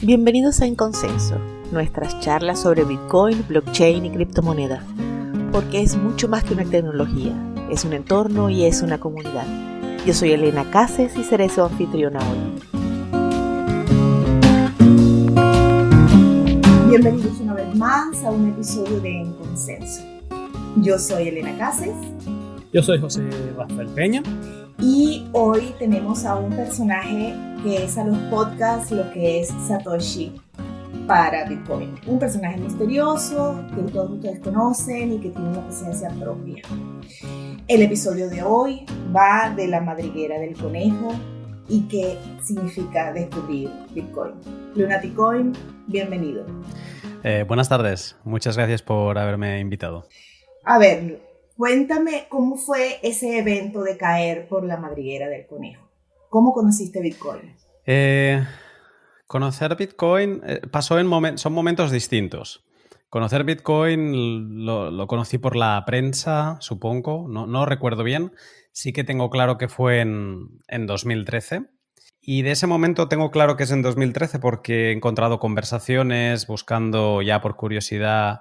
Bienvenidos a En Consenso, nuestras charlas sobre Bitcoin, blockchain y criptomonedas, porque es mucho más que una tecnología, es un entorno y es una comunidad. Yo soy Elena Cases y seré su anfitriona hoy. Bienvenidos una vez más a un episodio de En Consenso. Yo soy Elena Cases. Yo soy José Rafael Peña. Y hoy tenemos a un personaje que es a los podcasts lo que es Satoshi para Bitcoin. Un personaje misterioso que todos ustedes conocen y que tiene una presencia propia. El episodio de hoy va de la madriguera del conejo y qué significa descubrir Bitcoin. Lunaticoin, bienvenido. Buenas tardes, muchas gracias por haberme invitado. A ver, cuéntame cómo fue ese evento de caer por la madriguera del conejo. ¿Cómo conociste Bitcoin? Conocer Bitcoin pasó son momentos distintos. Conocer Bitcoin lo conocí por la prensa, supongo, no recuerdo bien. Sí que tengo claro que fue en 2013. Y de ese momento tengo claro que es en 2013 porque he encontrado conversaciones buscando ya por curiosidad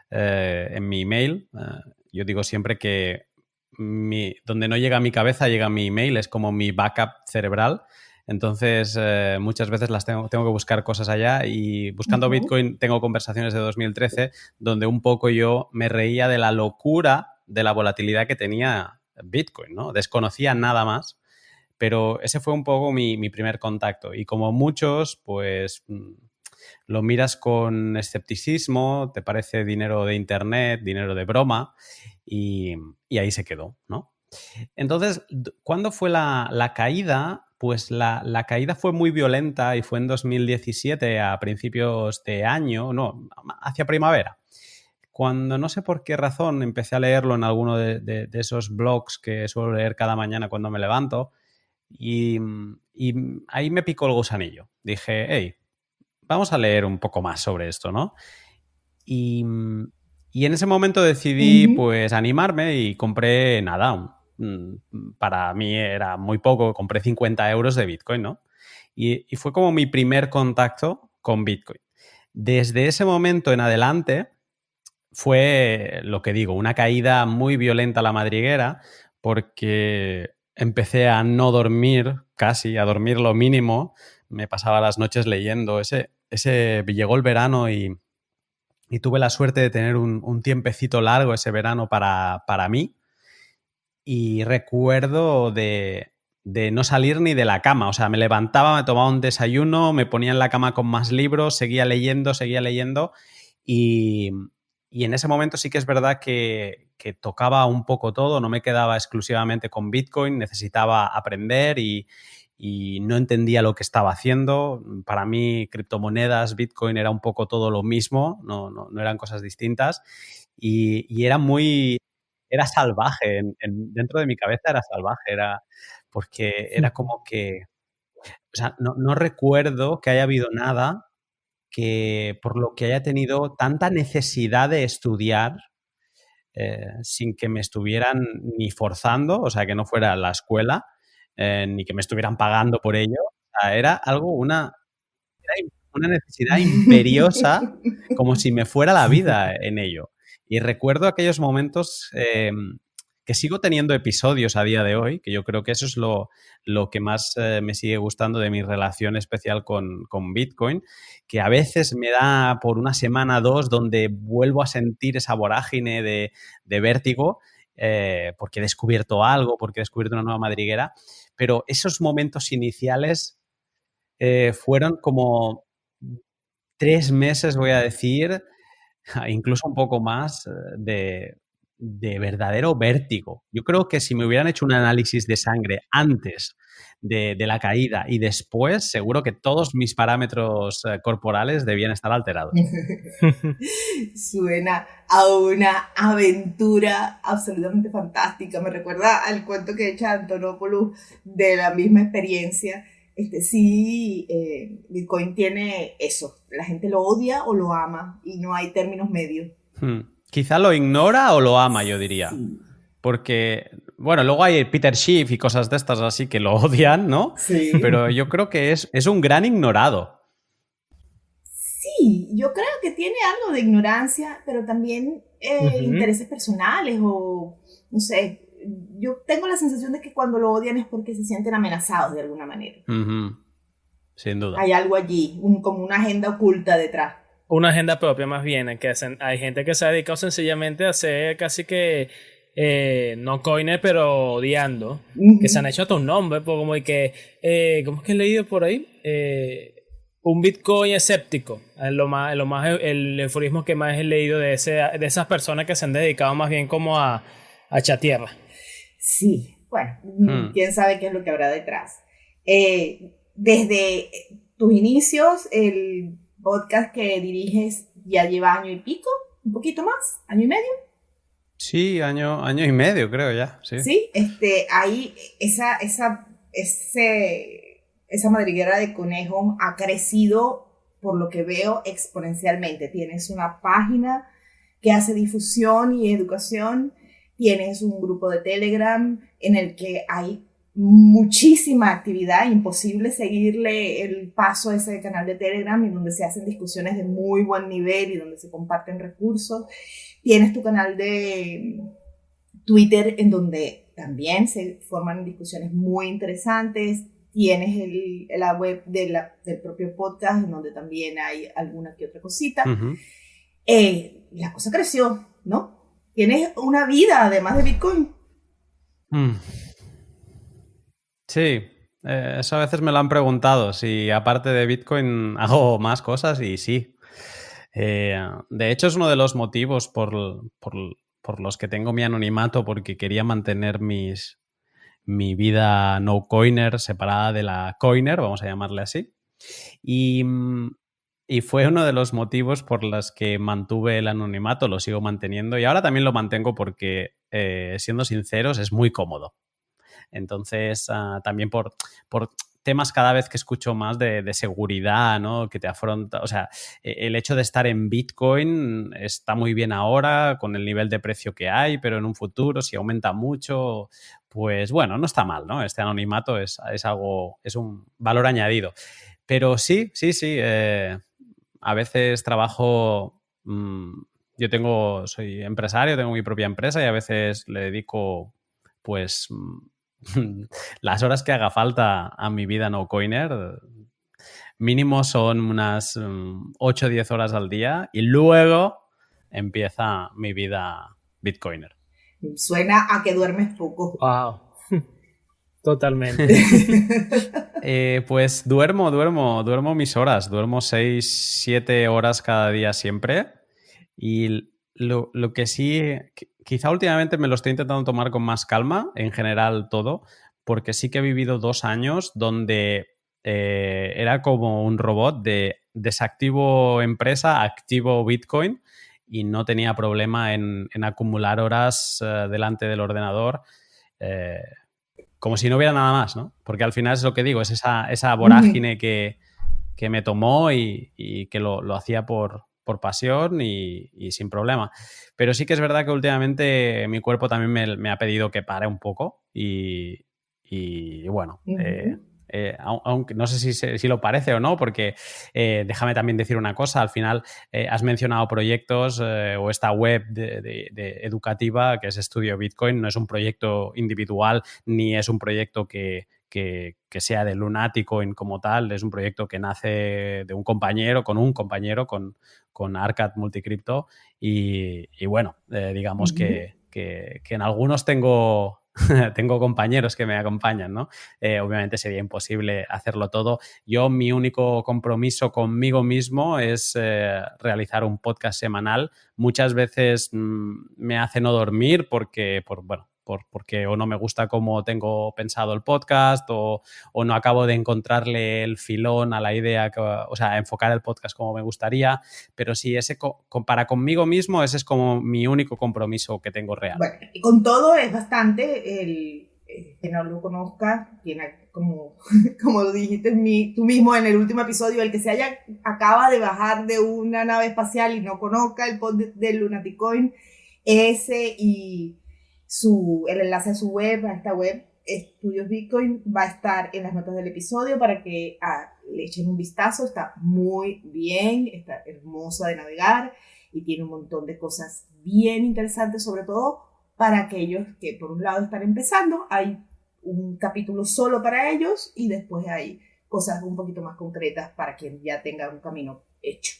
en mi email. Yo digo siempre que donde no llega mi cabeza llega mi email, es como mi backup cerebral. Entonces, muchas veces tengo que buscar cosas allá y buscando Bitcoin tengo conversaciones de 2013 donde un poco yo me reía de la locura de la volatilidad que tenía Bitcoin, ¿no? Desconocía nada más, pero ese fue un poco mi primer contacto. Y como muchos, pues lo miras con escepticismo, te parece dinero de internet, dinero de broma y ahí se quedó, ¿no? Entonces, ¿cuándo fue la caída? Pues la caída fue muy violenta y fue en 2017, a principios de año, no, hacia primavera. Cuando no sé por qué razón empecé a leerlo en alguno de esos blogs que suelo leer cada mañana cuando me levanto y ahí me picó el gusanillo. Dije, hey, vamos a leer un poco más sobre esto, ¿no? Y en ese momento decidí pues animarme y compré nada, para mí era muy poco, compré 50 euros de Bitcoin, ¿no? Y fue como mi primer contacto con Bitcoin. Desde ese momento en adelante fue, lo que digo, una caída muy violenta a la madriguera porque empecé a no dormir casi, a dormir lo mínimo. Me pasaba las noches leyendo. Llegó el verano y tuve la suerte de tener un tiempecito largo ese verano para mí. Y recuerdo de no salir ni de la cama. O sea, me levantaba, me tomaba un desayuno, me ponía en la cama con más libros, seguía leyendo y en ese momento sí que es verdad que tocaba un poco todo, no me quedaba exclusivamente con Bitcoin, necesitaba aprender y no entendía lo que estaba haciendo. Para mí, criptomonedas, Bitcoin era un poco todo lo mismo, no eran cosas distintas y era salvaje, dentro de mi cabeza era salvaje, porque era como que, o sea, no recuerdo que haya habido nada que por lo que haya tenido tanta necesidad de estudiar sin que me estuvieran ni forzando, o sea, que no fuera la escuela, ni que me estuvieran pagando por ello. O sea, era una necesidad imperiosa, como si me fuera la vida en ello. Y recuerdo aquellos momentos que sigo teniendo episodios a día de hoy, que yo creo que eso es lo que más me sigue gustando de mi relación especial con Bitcoin, que a veces me da por una semana, dos, donde vuelvo a sentir esa vorágine de vértigo, porque he descubierto algo, porque he descubierto una nueva madriguera, pero esos momentos iniciales fueron como 3 meses, voy a decir, incluso un poco más, de verdadero vértigo. Yo creo que si me hubieran hecho un análisis de sangre antes de la caída y después, seguro que todos mis parámetros corporales debían estar alterados. Suena a una aventura absolutamente fantástica. Me recuerda al cuento que echa Antonopoulos de la misma experiencia. Bitcoin tiene eso. La gente lo odia o lo ama y no hay términos medios. Quizá lo ignora o lo ama, yo diría. Sí. Porque, bueno, luego hay Peter Schiff y cosas de estas así que lo odian, ¿no? Sí. Pero yo creo que es un gran ignorado. Sí, yo creo que tiene algo de ignorancia, pero también intereses personales o, no sé, yo tengo la sensación de que cuando lo odian es porque se sienten amenazados de alguna manera. Sin duda. Hay algo allí, como una agenda oculta detrás. Una agenda propia más bien, que hay gente que se ha dedicado sencillamente a hacer casi que no coiner, pero odiando, que se han hecho hasta un nombre, como que, ¿cómo es que he leído por ahí? Un Bitcoin escéptico, el aforismo que más he leído de esas personas que se han dedicado más bien como a chatearla. Sí, bueno, quién sabe qué es lo que habrá detrás. Desde tus inicios, el podcast que diriges ya lleva año y pico, un poquito más, año y medio. Sí, año y medio creo ya, sí. Sí, ahí esa madriguera de conejo ha crecido, por lo que veo, exponencialmente. Tienes una página que hace difusión y educación, tienes un grupo de Telegram en el que hay muchísima actividad, imposible seguirle el paso a ese canal de Telegram, y donde se hacen discusiones de muy buen nivel y donde se comparten recursos. Tienes tu canal de Twitter en donde también se forman discusiones muy interesantes. Tienes la web del propio podcast en donde también hay alguna que otra cosita. La cosa creció, ¿no? Tienes una vida además de Bitcoin. Sí, eso a veces me lo han preguntado, si aparte de Bitcoin hago más cosas, y sí. De hecho, es uno de los motivos por los que tengo mi anonimato, porque quería mantener mi vida no coiner separada de la coiner, vamos a llamarle así. Y fue uno de los motivos por los que mantuve el anonimato, lo sigo manteniendo, y ahora también lo mantengo porque, siendo sinceros, es muy cómodo. Entonces, también por temas cada vez que escucho más de seguridad, ¿no? Que te afronta, o sea, el hecho de estar en Bitcoin está muy bien ahora con el nivel de precio que hay, pero en un futuro, si aumenta mucho, pues bueno, no está mal, ¿no? Este anonimato es algo, es un valor añadido. Pero sí, a veces trabajo, soy empresario, tengo mi propia empresa, y a veces le dedico, pues, las horas que haga falta a mi vida no coiner. Mínimo son unas 8 o 10 horas al día, y luego empieza mi vida bitcoiner. Suena a que duermes poco. Wow. Totalmente. Pues duermo mis horas. Duermo 6, 7 horas cada día siempre. Y lo que sí, quizá últimamente me lo estoy intentando tomar con más calma, en general todo, porque sí que he vivido 2 años donde era como un robot de desactivo empresa, activo Bitcoin, y no tenía problema en acumular horas delante del ordenador, como si no hubiera nada más, ¿no? Porque al final es lo que digo, es esa vorágine que me tomó, y que lo hacía por pasión y sin problema. Pero sí que es verdad que últimamente mi cuerpo también me ha pedido que pare un poco, y bueno, aunque no sé si lo parece o no, porque déjame también decir una cosa. Al final has mencionado proyectos, o esta web de educativa que es Estudio Bitcoin. No es un proyecto individual, ni es un proyecto que sea de Lunaticoin como tal. Es un proyecto que nace de un compañero, con Arcad Multicrypto, y bueno, digamos que en algunos tengo compañeros que me acompañan, ¿no? Obviamente sería imposible hacerlo todo. Yo, mi único compromiso conmigo mismo es realizar un podcast semanal. Muchas veces me hace no dormir porque o no me gusta cómo tengo pensado el podcast, o no acabo de encontrarle el filón a la idea, o sea, enfocar el podcast como me gustaría. Pero sí, para conmigo mismo, ese es como mi único compromiso que tengo real. Bueno, y con todo es bastante, que no lo conozca, como lo dijiste tú mismo en el último episodio, el que acaba de bajar de una nave espacial y no conozca el podcast de Lunaticoin, y el enlace a su web, a esta web, Estudios Bitcoin, va a estar en las notas del episodio para que le echen un vistazo, está muy bien, está hermosa de navegar y tiene un montón de cosas bien interesantes, sobre todo para aquellos que por un lado están empezando, hay un capítulo solo para ellos y después hay cosas un poquito más concretas para quien ya tenga un camino hecho.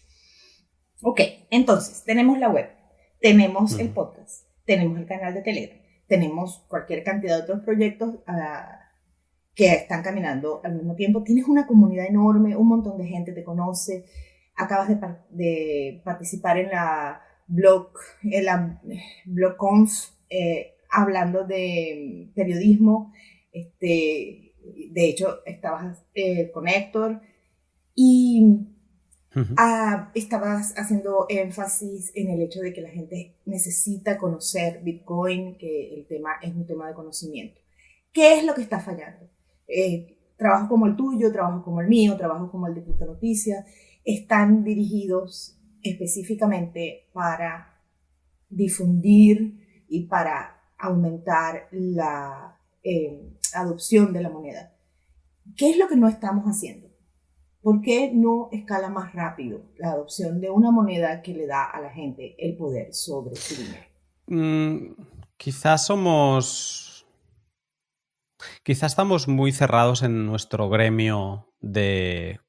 Ok, entonces tenemos la web, tenemos el podcast, tenemos el canal de Telegram, tenemos cualquier cantidad de otros proyectos que están caminando al mismo tiempo. Tienes una comunidad enorme, un montón de gente te conoce, acabas de participar en la BlogConf, hablando de periodismo. De hecho, estabas con Héctor y estabas haciendo énfasis en el hecho de que la gente necesita conocer Bitcoin, que el tema es un tema de conocimiento. ¿Qué es lo que está fallando? Trabajos como el tuyo, trabajos como el mío, trabajos como el de Cripto Noticias, están dirigidos específicamente para difundir y para aumentar la adopción de la moneda. ¿Qué es lo que no estamos haciendo? ¿Por qué no escala más rápido la adopción de una moneda que le da a la gente el poder sobre su dinero? Quizás estamos muy cerrados en nuestro gremio de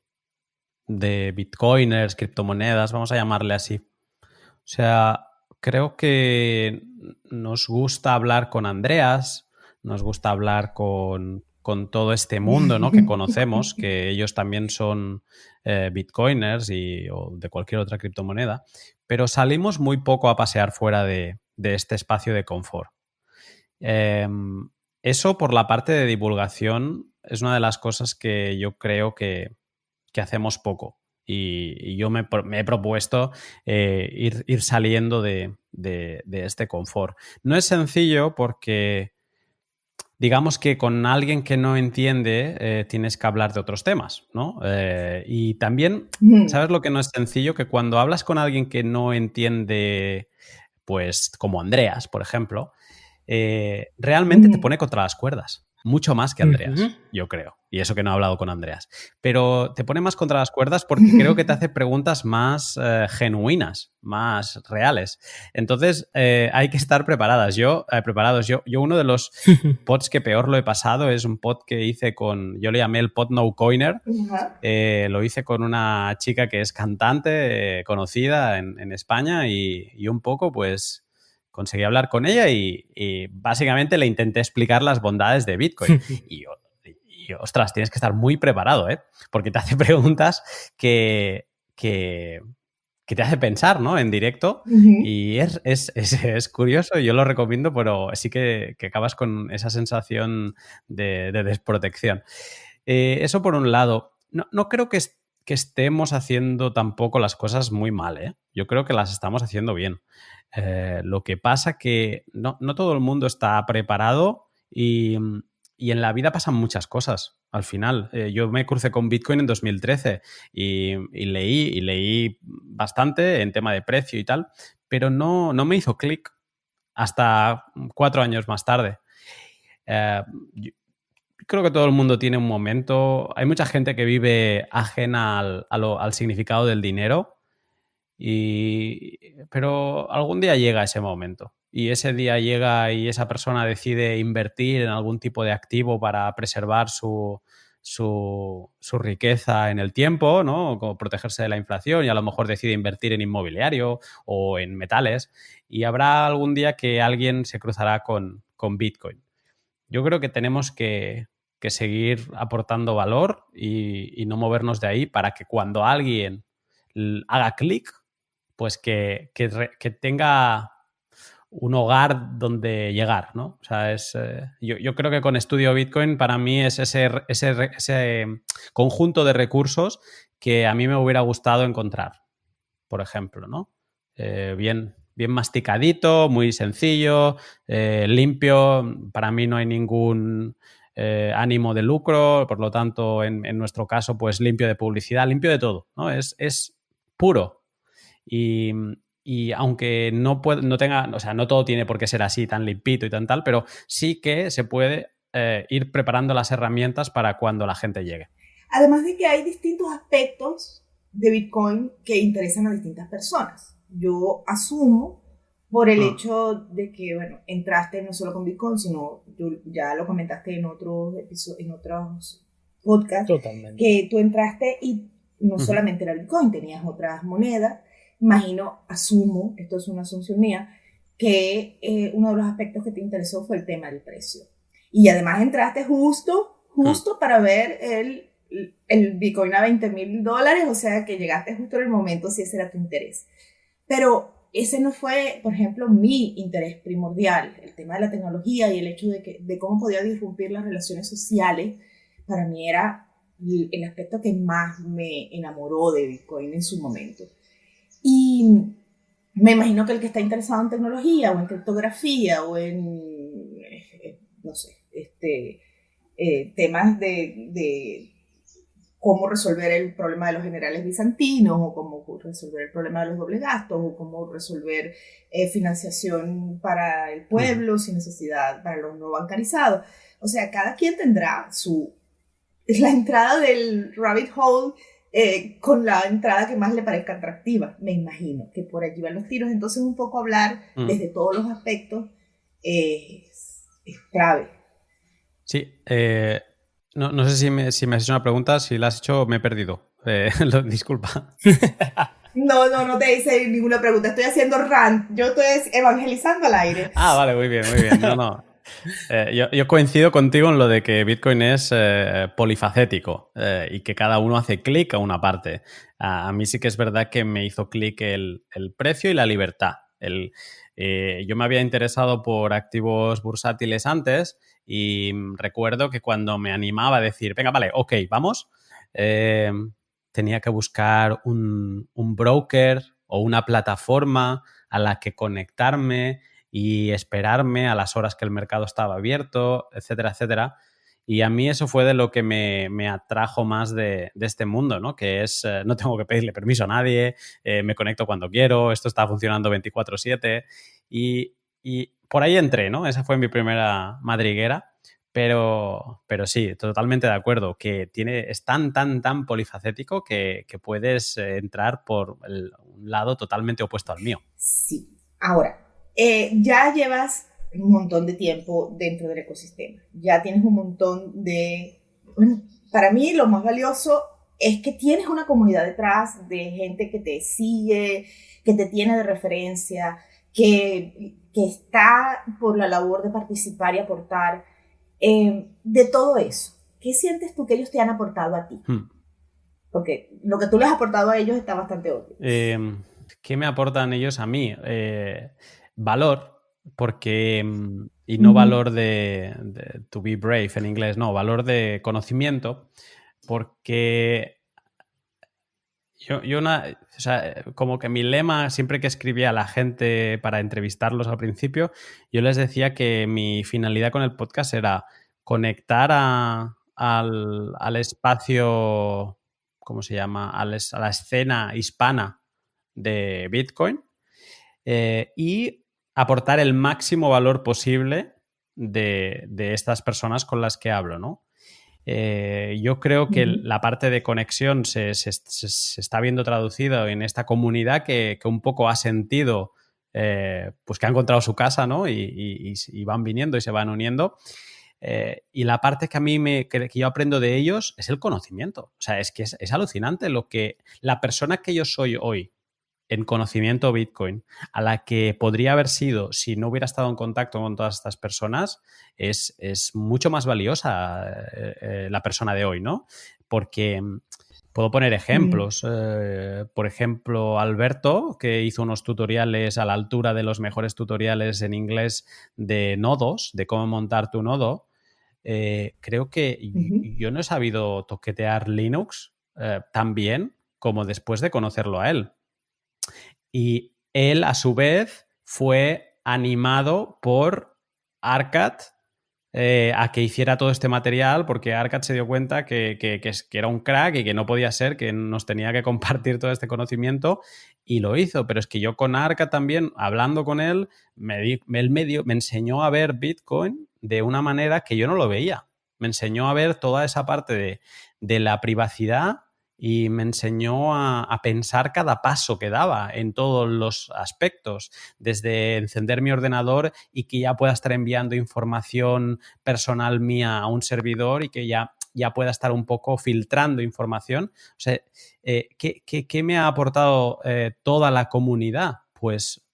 bitcoiners, criptomonedas, vamos a llamarle así. O sea, creo que nos gusta hablar con Andreas, nos gusta hablar con todo este mundo, ¿no?, que conocemos, que ellos también son bitcoiners o de cualquier otra criptomoneda, pero salimos muy poco a pasear fuera de este espacio de confort. Eso, por la parte de divulgación, es una de las cosas que yo creo que hacemos poco. Y yo me he propuesto ir saliendo de este confort. No es sencillo porque, digamos que con alguien que no entiende tienes que hablar de otros temas, ¿no? Y también, ¿sabes lo que no es sencillo? Que cuando hablas con alguien que no entiende, pues como Andreas, por ejemplo, realmente te pone contra las cuerdas. Mucho más que Andreas, yo creo. Y eso que no he hablado con Andreas. Pero te pone más contra las cuerdas porque creo que te hace preguntas más genuinas, más reales. Entonces, hay que estar preparados. Yo uno de los pods que peor lo he pasado es un pod que hice yo le llamé el pod No Coiner. Lo hice con una chica que es cantante conocida en España y un poco, pues, conseguí hablar con ella y básicamente le intenté explicar las bondades de Bitcoin. Y ostras, tienes que estar muy preparado, ¿eh? Porque te hace preguntas que te hace pensar, ¿no?, en directo. Y es curioso, yo lo recomiendo, pero sí que acabas con esa sensación de desprotección. Eso por un lado. No creo que estemos haciendo tampoco las cosas muy mal, ¿eh? Yo creo que las estamos haciendo bien. Lo que pasa que no todo el mundo está preparado y en la vida pasan muchas cosas. Al final, yo me crucé con Bitcoin en 2013 y leí bastante en tema de precio y tal, pero no me hizo clic hasta 4 años más tarde. Creo que todo el mundo tiene un momento. Hay mucha gente que vive ajena al significado del dinero. Pero algún día llega ese momento y ese día llega y esa persona decide invertir en algún tipo de activo para preservar su riqueza en el tiempo, ¿no?, como protegerse de la inflación, y a lo mejor decide invertir en inmobiliario o en metales, y habrá algún día que alguien se cruzará con Bitcoin. Yo creo que tenemos que seguir aportando valor y no movernos de ahí para que cuando alguien haga clic, pues que tenga un hogar donde llegar, ¿no? O sea, yo creo que con Estudio Bitcoin para mí es ese conjunto de recursos que a mí me hubiera gustado encontrar, por ejemplo, ¿no? Bien masticadito, muy sencillo, limpio. Para mí no hay ningún ánimo de lucro, por lo tanto, en nuestro caso, pues limpio de publicidad, limpio de todo, ¿no? Es puro. Y aunque no tenga, o sea, no todo tiene por qué ser así, tan limpito y tan tal, pero sí que se puede ir preparando las herramientas para cuando la gente llegue. Además de que hay distintos aspectos de Bitcoin que interesan a distintas personas. Yo asumo por el hecho de que, bueno, entraste no solo con Bitcoin, sino ya lo comentaste en otros episodios, en otros podcasts, Totalmente. que tú entraste y no solamente era Bitcoin, tenías otras monedas. Imagino, asumo, esto es una asunción mía, que uno de los aspectos que te interesó fue el tema del precio. Y además entraste justo para ver el Bitcoin a $20,000, o sea que llegaste justo en el momento si ese era tu interés. Pero ese no fue, por ejemplo, mi interés primordial. El tema de la tecnología y el hecho de cómo podía disrumpir las relaciones sociales, para mí era el aspecto que más me enamoró de Bitcoin en su momento. Y me imagino que el que está interesado en tecnología o en criptografía o en, no sé, temas de cómo resolver el problema de los generales bizantinos o cómo resolver el problema de los dobles gastos o cómo resolver financiación para el pueblo sin necesidad para los no bancarizados. O sea, cada quien tendrá la entrada del rabbit hole con la entrada que más le parezca atractiva. Me imagino que por allí van los tiros. Entonces un poco hablar desde todos los aspectos es clave. Sí, no sé si me has hecho una pregunta, si la has hecho me he perdido. Disculpa. No te hice ninguna pregunta, estoy haciendo rant, yo estoy evangelizando al aire. Ah, vale, muy bien. No. Yo coincido contigo en lo de que Bitcoin es polifacético y que cada uno hace clic a una parte. A mí sí que es verdad que me hizo clic el precio y la libertad. Yo me había interesado por activos bursátiles antes y recuerdo que cuando me animaba a decir, venga, vale, ok, vamos, tenía que buscar un broker o una plataforma a la que conectarme y esperarme a las horas que el mercado estaba abierto, etcétera, etcétera. Y a mí eso fue de lo que me atrajo más de este mundo, ¿no? Que es, no tengo que pedirle permiso a nadie, me conecto cuando quiero, esto está funcionando 24/7 y por ahí entré, ¿no? Esa fue mi primera madriguera, pero sí, totalmente de acuerdo, que es tan polifacético que puedes entrar por un lado totalmente opuesto al mío. Sí. Ahora, ya llevas un montón de tiempo dentro del ecosistema. Ya tienes un montón de... Bueno, para mí lo más valioso es que tienes una comunidad detrás de gente que te sigue, que te tiene de referencia, que está por la labor de participar y aportar. De todo eso, ¿qué sientes tú que ellos te han aportado a ti? Porque lo que tú les has aportado a ellos está bastante obvio. ¿Qué me aportan ellos a mí? Valor, porque... Y no valor de to be brave en inglés, no, valor de conocimiento, porque o sea, como que mi lema, siempre que escribía a la gente para entrevistarlos al principio, yo les decía que mi finalidad con el podcast era conectar al espacio, ¿cómo se llama? A la escena hispana de Bitcoin y aportar el máximo valor posible de estas personas con las que hablo, ¿no? Yo creo que la parte de conexión se está viendo traducido en esta comunidad que un poco ha sentido pues que ha encontrado su casa, ¿no? Y van viniendo y se van uniendo. Y la parte que a mí que yo aprendo de ellos es el conocimiento. O sea, es que es alucinante la persona que yo soy hoy en conocimiento Bitcoin, a la que podría haber sido si no hubiera estado en contacto con todas estas personas, es mucho más valiosa la persona de hoy, ¿no? Porque puedo poner ejemplos. Por ejemplo, Alberto, que hizo unos tutoriales a la altura de los mejores tutoriales en inglés de nodos, de cómo montar tu nodo. Creo que yo no he sabido toquetear Linux tan bien como después de conocerlo a él. Y él, a su vez, fue animado por Arcad a que hiciera todo este material, porque Arcad se dio cuenta que era un crack y que no podía ser, que nos tenía que compartir todo este conocimiento, y lo hizo. Pero es que yo con Arcad también, hablando con él, él me enseñó a ver Bitcoin de una manera que yo no lo veía. Me enseñó a ver toda esa parte de la privacidad y me enseñó a pensar cada paso que daba en todos los aspectos, desde encender mi ordenador y que ya pueda estar enviando información personal mía a un servidor y que ya pueda estar un poco filtrando información. O sea, ¿qué me ha aportado toda la comunidad? Pues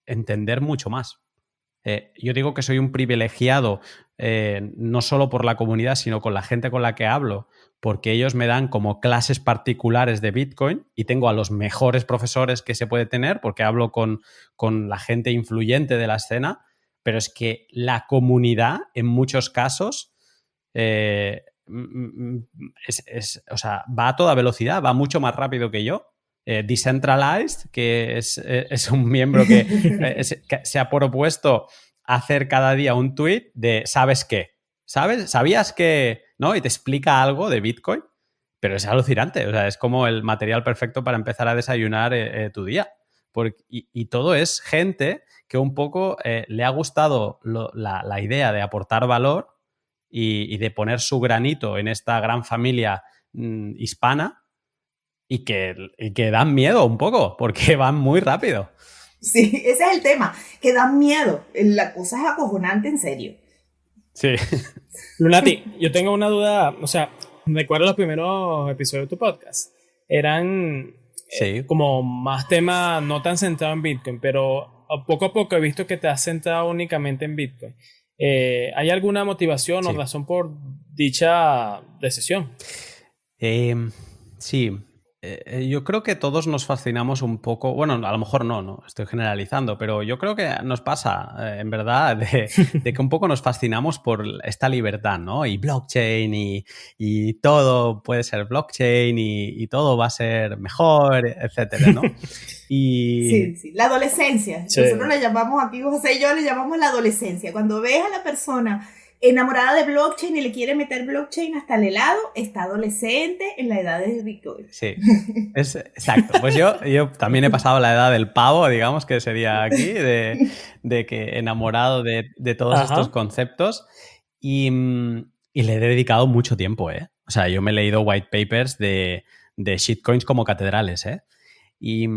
entender mucho más. Yo digo que soy un privilegiado, no solo por la comunidad, sino con la gente con la que hablo, porque ellos me dan como clases particulares de Bitcoin y tengo a los mejores profesores que se puede tener porque hablo con la gente influyente de la escena, pero es que la comunidad en muchos casos o sea, va a toda velocidad, va mucho más rápido que yo. Decentralized, que es un miembro que se ha propuesto hacer cada día un tweet de ¿sabes qué? ¿Sabías que? ¿No? Y te explica algo de Bitcoin, pero es alucinante. O sea, es como el material perfecto para empezar a desayunar tu día. Y todo es gente que un poco le ha gustado la idea de aportar valor y de poner su granito en esta gran familia hispana y que dan miedo un poco, porque van muy rápido. Sí, ese es el tema, que dan miedo. La cosa es acojonante, en serio. Sí. Lunati, yo tengo una duda, o sea, recuerdo los primeros episodios de tu podcast. Eran Sí. como más temas no tan centrados en Bitcoin, pero poco a poco he visto que te has centrado únicamente en Bitcoin. ¿Hay alguna motivación o razón por dicha decisión? Sí. Yo creo que todos nos fascinamos un poco, bueno, a lo mejor no, estoy generalizando, pero yo creo que nos pasa, en verdad, de que un poco nos fascinamos por esta libertad, ¿no? Y blockchain y todo puede ser blockchain y todo va a ser mejor, etcétera, ¿no? Sí, la adolescencia. Sí. Nosotros le llamamos, aquí José y yo le llamamos la adolescencia. Cuando ves a la persona enamorada de blockchain y le quiere meter blockchain hasta el helado, está adolescente en la edad de Bitcoin. Sí, exacto. Pues yo también he pasado la edad del pavo, digamos, que sería aquí, de que enamorado de todos estos conceptos y le he dedicado mucho tiempo, ¿eh? O sea, yo me he leído white papers de shitcoins como catedrales, ¿eh? Y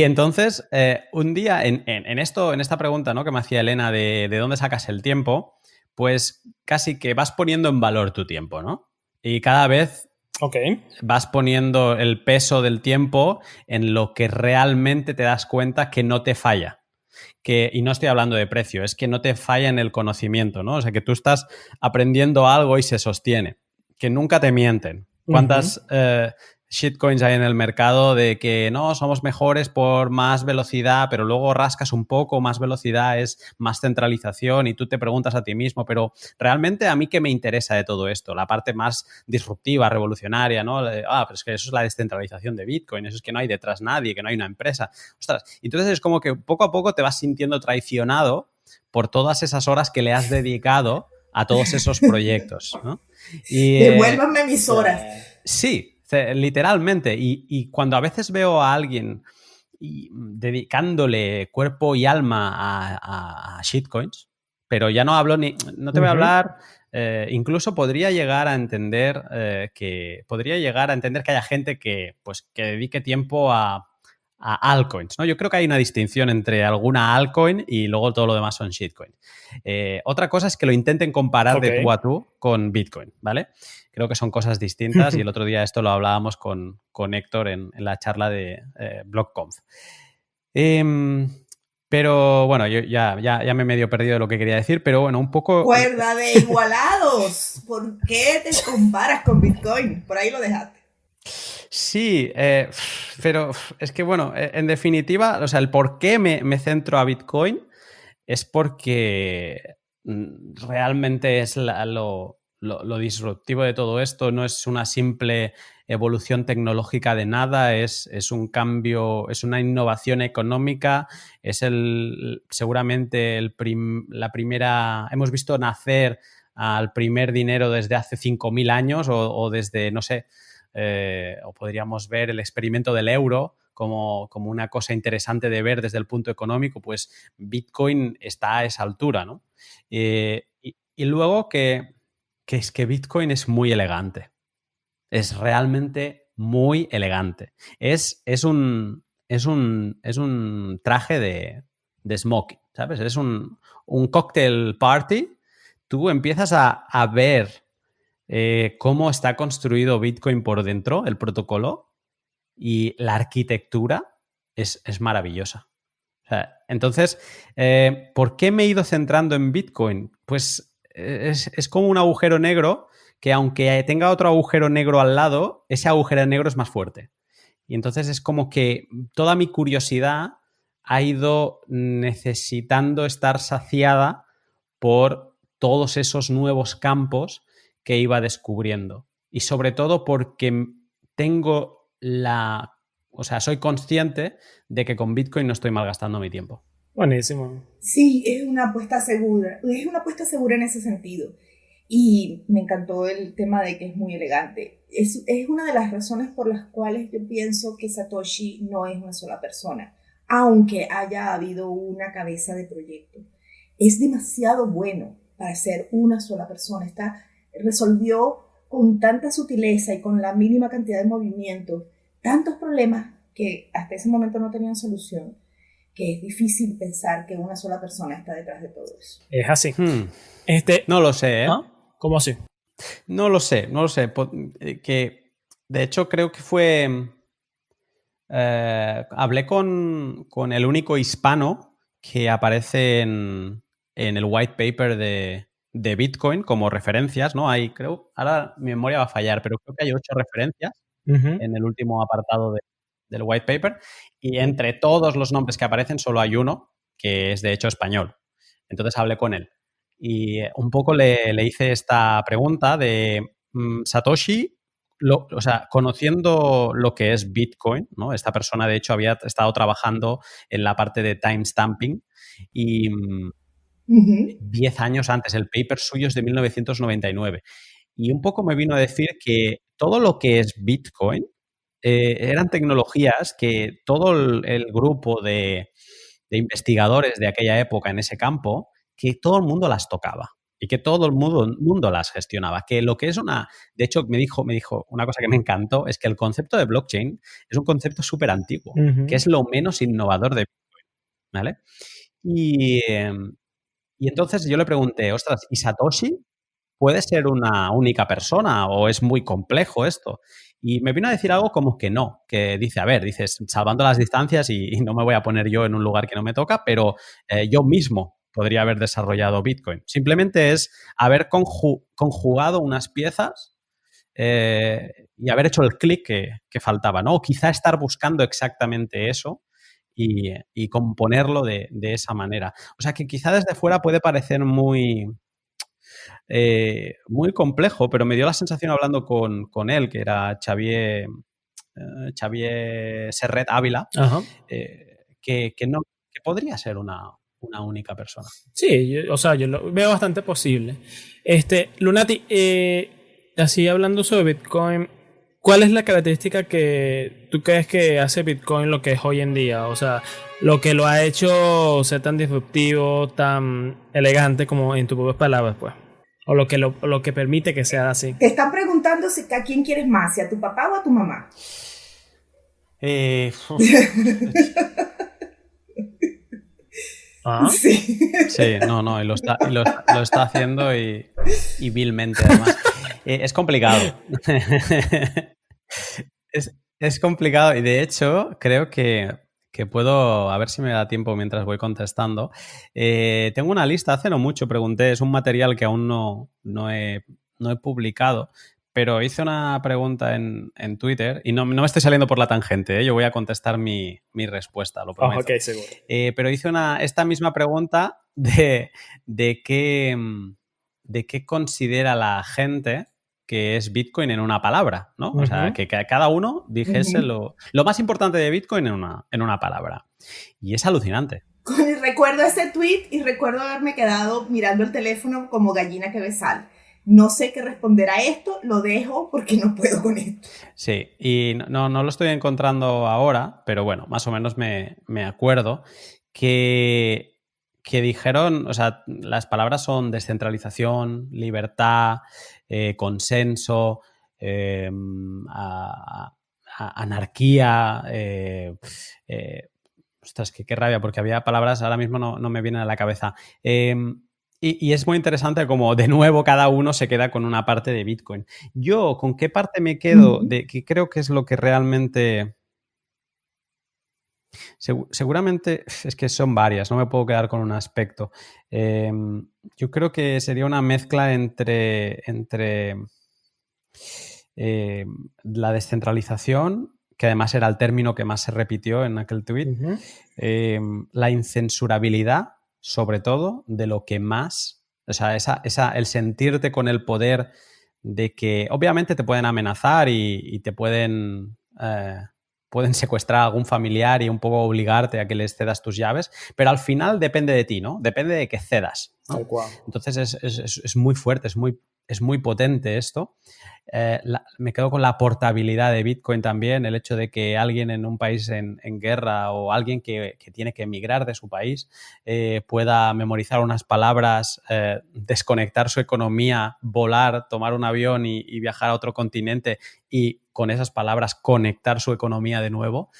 entonces, un día, en esta pregunta, ¿no?, que me hacía Elena de dónde sacas el tiempo, pues casi que vas poniendo en valor tu tiempo, ¿no? Y cada vez vas poniendo el peso del tiempo en lo que realmente te das cuenta que no te falla. Y no estoy hablando de precio, es que no te falla en el conocimiento, ¿no? O sea, que tú estás aprendiendo algo y se sostiene, que nunca te mienten. ¿Cuántas shitcoins hay en el mercado de que no, somos mejores por más velocidad, pero luego rascas un poco, más velocidad es más centralización y tú te preguntas a ti mismo, pero realmente a mí qué me interesa de todo esto, la parte más disruptiva, revolucionaria, ¿no? Pero es que eso es la descentralización de Bitcoin, eso es que no hay detrás nadie, que no hay una empresa. Ostras, entonces es como que poco a poco te vas sintiendo traicionado por todas esas horas que le has dedicado a todos esos proyectos, ¿no? Devuélvanme mis horas. Sí, literalmente. Y cuando a veces veo a alguien dedicándole cuerpo y alma a shitcoins, pero ya no hablo no te voy a hablar, incluso podría llegar a entender que haya gente que dedique tiempo a altcoins, ¿no? Yo creo que hay una distinción entre alguna altcoin y luego todo lo demás son shitcoins. Otra cosa es que lo intenten comparar de tú a tú con Bitcoin, ¿vale? Creo que son cosas distintas y el otro día esto lo hablábamos con Héctor en la charla de BlockConf. Pero bueno, yo ya me he medio perdido de lo que quería decir, pero bueno, un poco... ¡Cuerda de igualados! ¿Por qué te comparas con Bitcoin? Por ahí lo dejaste. Sí, pero es que bueno, en definitiva, o sea, el por qué me centro a Bitcoin es porque realmente es lo disruptivo de todo esto, no es una simple evolución tecnológica de nada, es un cambio, es una innovación económica, es seguramente la primera, hemos visto nacer al primer dinero desde hace 5.000 años o desde, no sé, o podríamos ver el experimento del euro como una cosa interesante de ver desde el punto económico, pues Bitcoin está a esa altura, ¿no? Y luego que es que Bitcoin es muy elegante. Es realmente muy elegante. Es un traje de smoking, ¿sabes? Es un cocktail party. Tú empiezas a ver cómo está construido Bitcoin por dentro, el protocolo, y la arquitectura es maravillosa. O sea, entonces, ¿por qué me he ido centrando en Bitcoin? Pues es como un agujero negro que aunque tenga otro agujero negro al lado, ese agujero negro es más fuerte. Y entonces es como que toda mi curiosidad ha ido necesitando estar saciada por todos esos nuevos campos que iba descubriendo. Y sobre todo porque tengo soy consciente de que con Bitcoin no estoy malgastando mi tiempo. Buenísimo. Sí, es una apuesta segura. Es una apuesta segura en ese sentido. Y me encantó el tema de que es muy elegante. Es una de las razones por las cuales yo pienso que Satoshi no es una sola persona, aunque haya habido una cabeza de proyecto. Es demasiado bueno para ser una sola persona. Resolvió con tanta sutileza y con la mínima cantidad de movimientos tantos problemas que hasta ese momento no tenían solución, que es difícil pensar que una sola persona está detrás de todo eso. Es así. No lo sé, ¿eh? ¿Ah? ¿Cómo así? No lo sé. Que, de hecho, creo que fue... hablé con el único hispano que aparece en el white paper de Bitcoin como referencias, ¿no? Hay, creo, ahora mi memoria va a fallar, pero creo que hay 8 referencias en el último apartado del white paper, y entre todos los nombres que aparecen solo hay uno que es de hecho español. Entonces hablé con él y un poco le hice esta pregunta de Satoshi, conociendo lo que es Bitcoin, ¿no? Esta persona de hecho había estado trabajando en la parte de timestamping y 10 años antes, el paper suyo es de 1999. Y un poco me vino a decir que todo lo que es Bitcoin eran tecnologías que todo el grupo de investigadores de aquella época en ese campo, que todo el mundo las tocaba y que todo el mundo las gestionaba. Que lo que es de hecho, me dijo una cosa que me encantó, es que el concepto de blockchain es un concepto súper antiguo, que es lo menos innovador de Bitcoin, ¿vale? Y entonces yo le pregunté, ostras, ¿y Satoshi puede ser una única persona o es muy complejo esto? Y me vino a decir algo como que no, que dices, salvando las distancias y no me voy a poner yo en un lugar que no me toca, pero yo mismo podría haber desarrollado Bitcoin. Simplemente es haber conjugado unas piezas y haber hecho el clic que faltaba, ¿no? O quizá estar buscando exactamente eso y componerlo de esa manera. O sea, que quizá desde fuera puede parecer muy complejo, pero me dio la sensación hablando con él, que era Xavier Serret Ávila, que podría ser una única persona. Sí, yo lo veo bastante posible. Lunati, así hablando sobre Bitcoin, ¿cuál es la característica que tú crees que hace Bitcoin lo que es hoy en día? O sea, lo que lo ha hecho ser tan disruptivo, tan elegante, como en tus propias palabras, pues. O lo que permite que sea así. Te están preguntando a quién quieres más, si a tu papá o a tu mamá. Sí. Sí, no, y lo está haciendo y vilmente además. Es complicado. es complicado y de hecho creo que puedo, a ver si me da tiempo mientras voy contestando. Tengo una lista, hace no mucho pregunté, es un material que aún no he publicado, pero hice una pregunta en Twitter y no me estoy saliendo por la tangente, ¿eh? Yo voy a contestar mi respuesta, lo prometo. Ok, seguro. Pero hice esta misma pregunta de qué considera la gente que es Bitcoin en una palabra, ¿no? O sea, que cada uno dijese lo más importante de Bitcoin en una palabra. Y es alucinante. Recuerdo ese tweet y recuerdo haberme quedado mirando el teléfono como gallina que ve sal. No sé qué responder a esto, lo dejo porque no puedo con esto. Sí, y no lo estoy encontrando ahora, pero bueno, más o menos me acuerdo que que dijeron, o sea, las palabras son descentralización, libertad, consenso, anarquía. Ostras, qué rabia, porque había palabras, ahora mismo no me vienen a la cabeza. Y es muy interesante como de nuevo cada uno se queda con una parte de Bitcoin. Yo, ¿con qué parte me quedo? De que creo que es lo que realmente... Seguramente es que son varias, no me puedo quedar con un aspecto. Yo creo que sería una mezcla entre la descentralización, que además era el término que más se repitió en aquel tuit, la incensurabilidad, sobre todo, de lo que más, o sea, el sentirte con el poder de que obviamente te pueden amenazar y te pueden secuestrar a algún familiar y un poco obligarte a que les cedas tus llaves, pero al final depende de ti, ¿no? Depende de que cedas, ¿no? Tal cual. Entonces es muy fuerte, es muy potente esto. Me quedo con la portabilidad de Bitcoin también, el hecho de que alguien en un país en guerra o alguien que tiene que emigrar de su país pueda memorizar unas palabras, desconectar su economía, volar, tomar un avión y viajar a otro continente y con esas palabras conectar su economía de nuevo.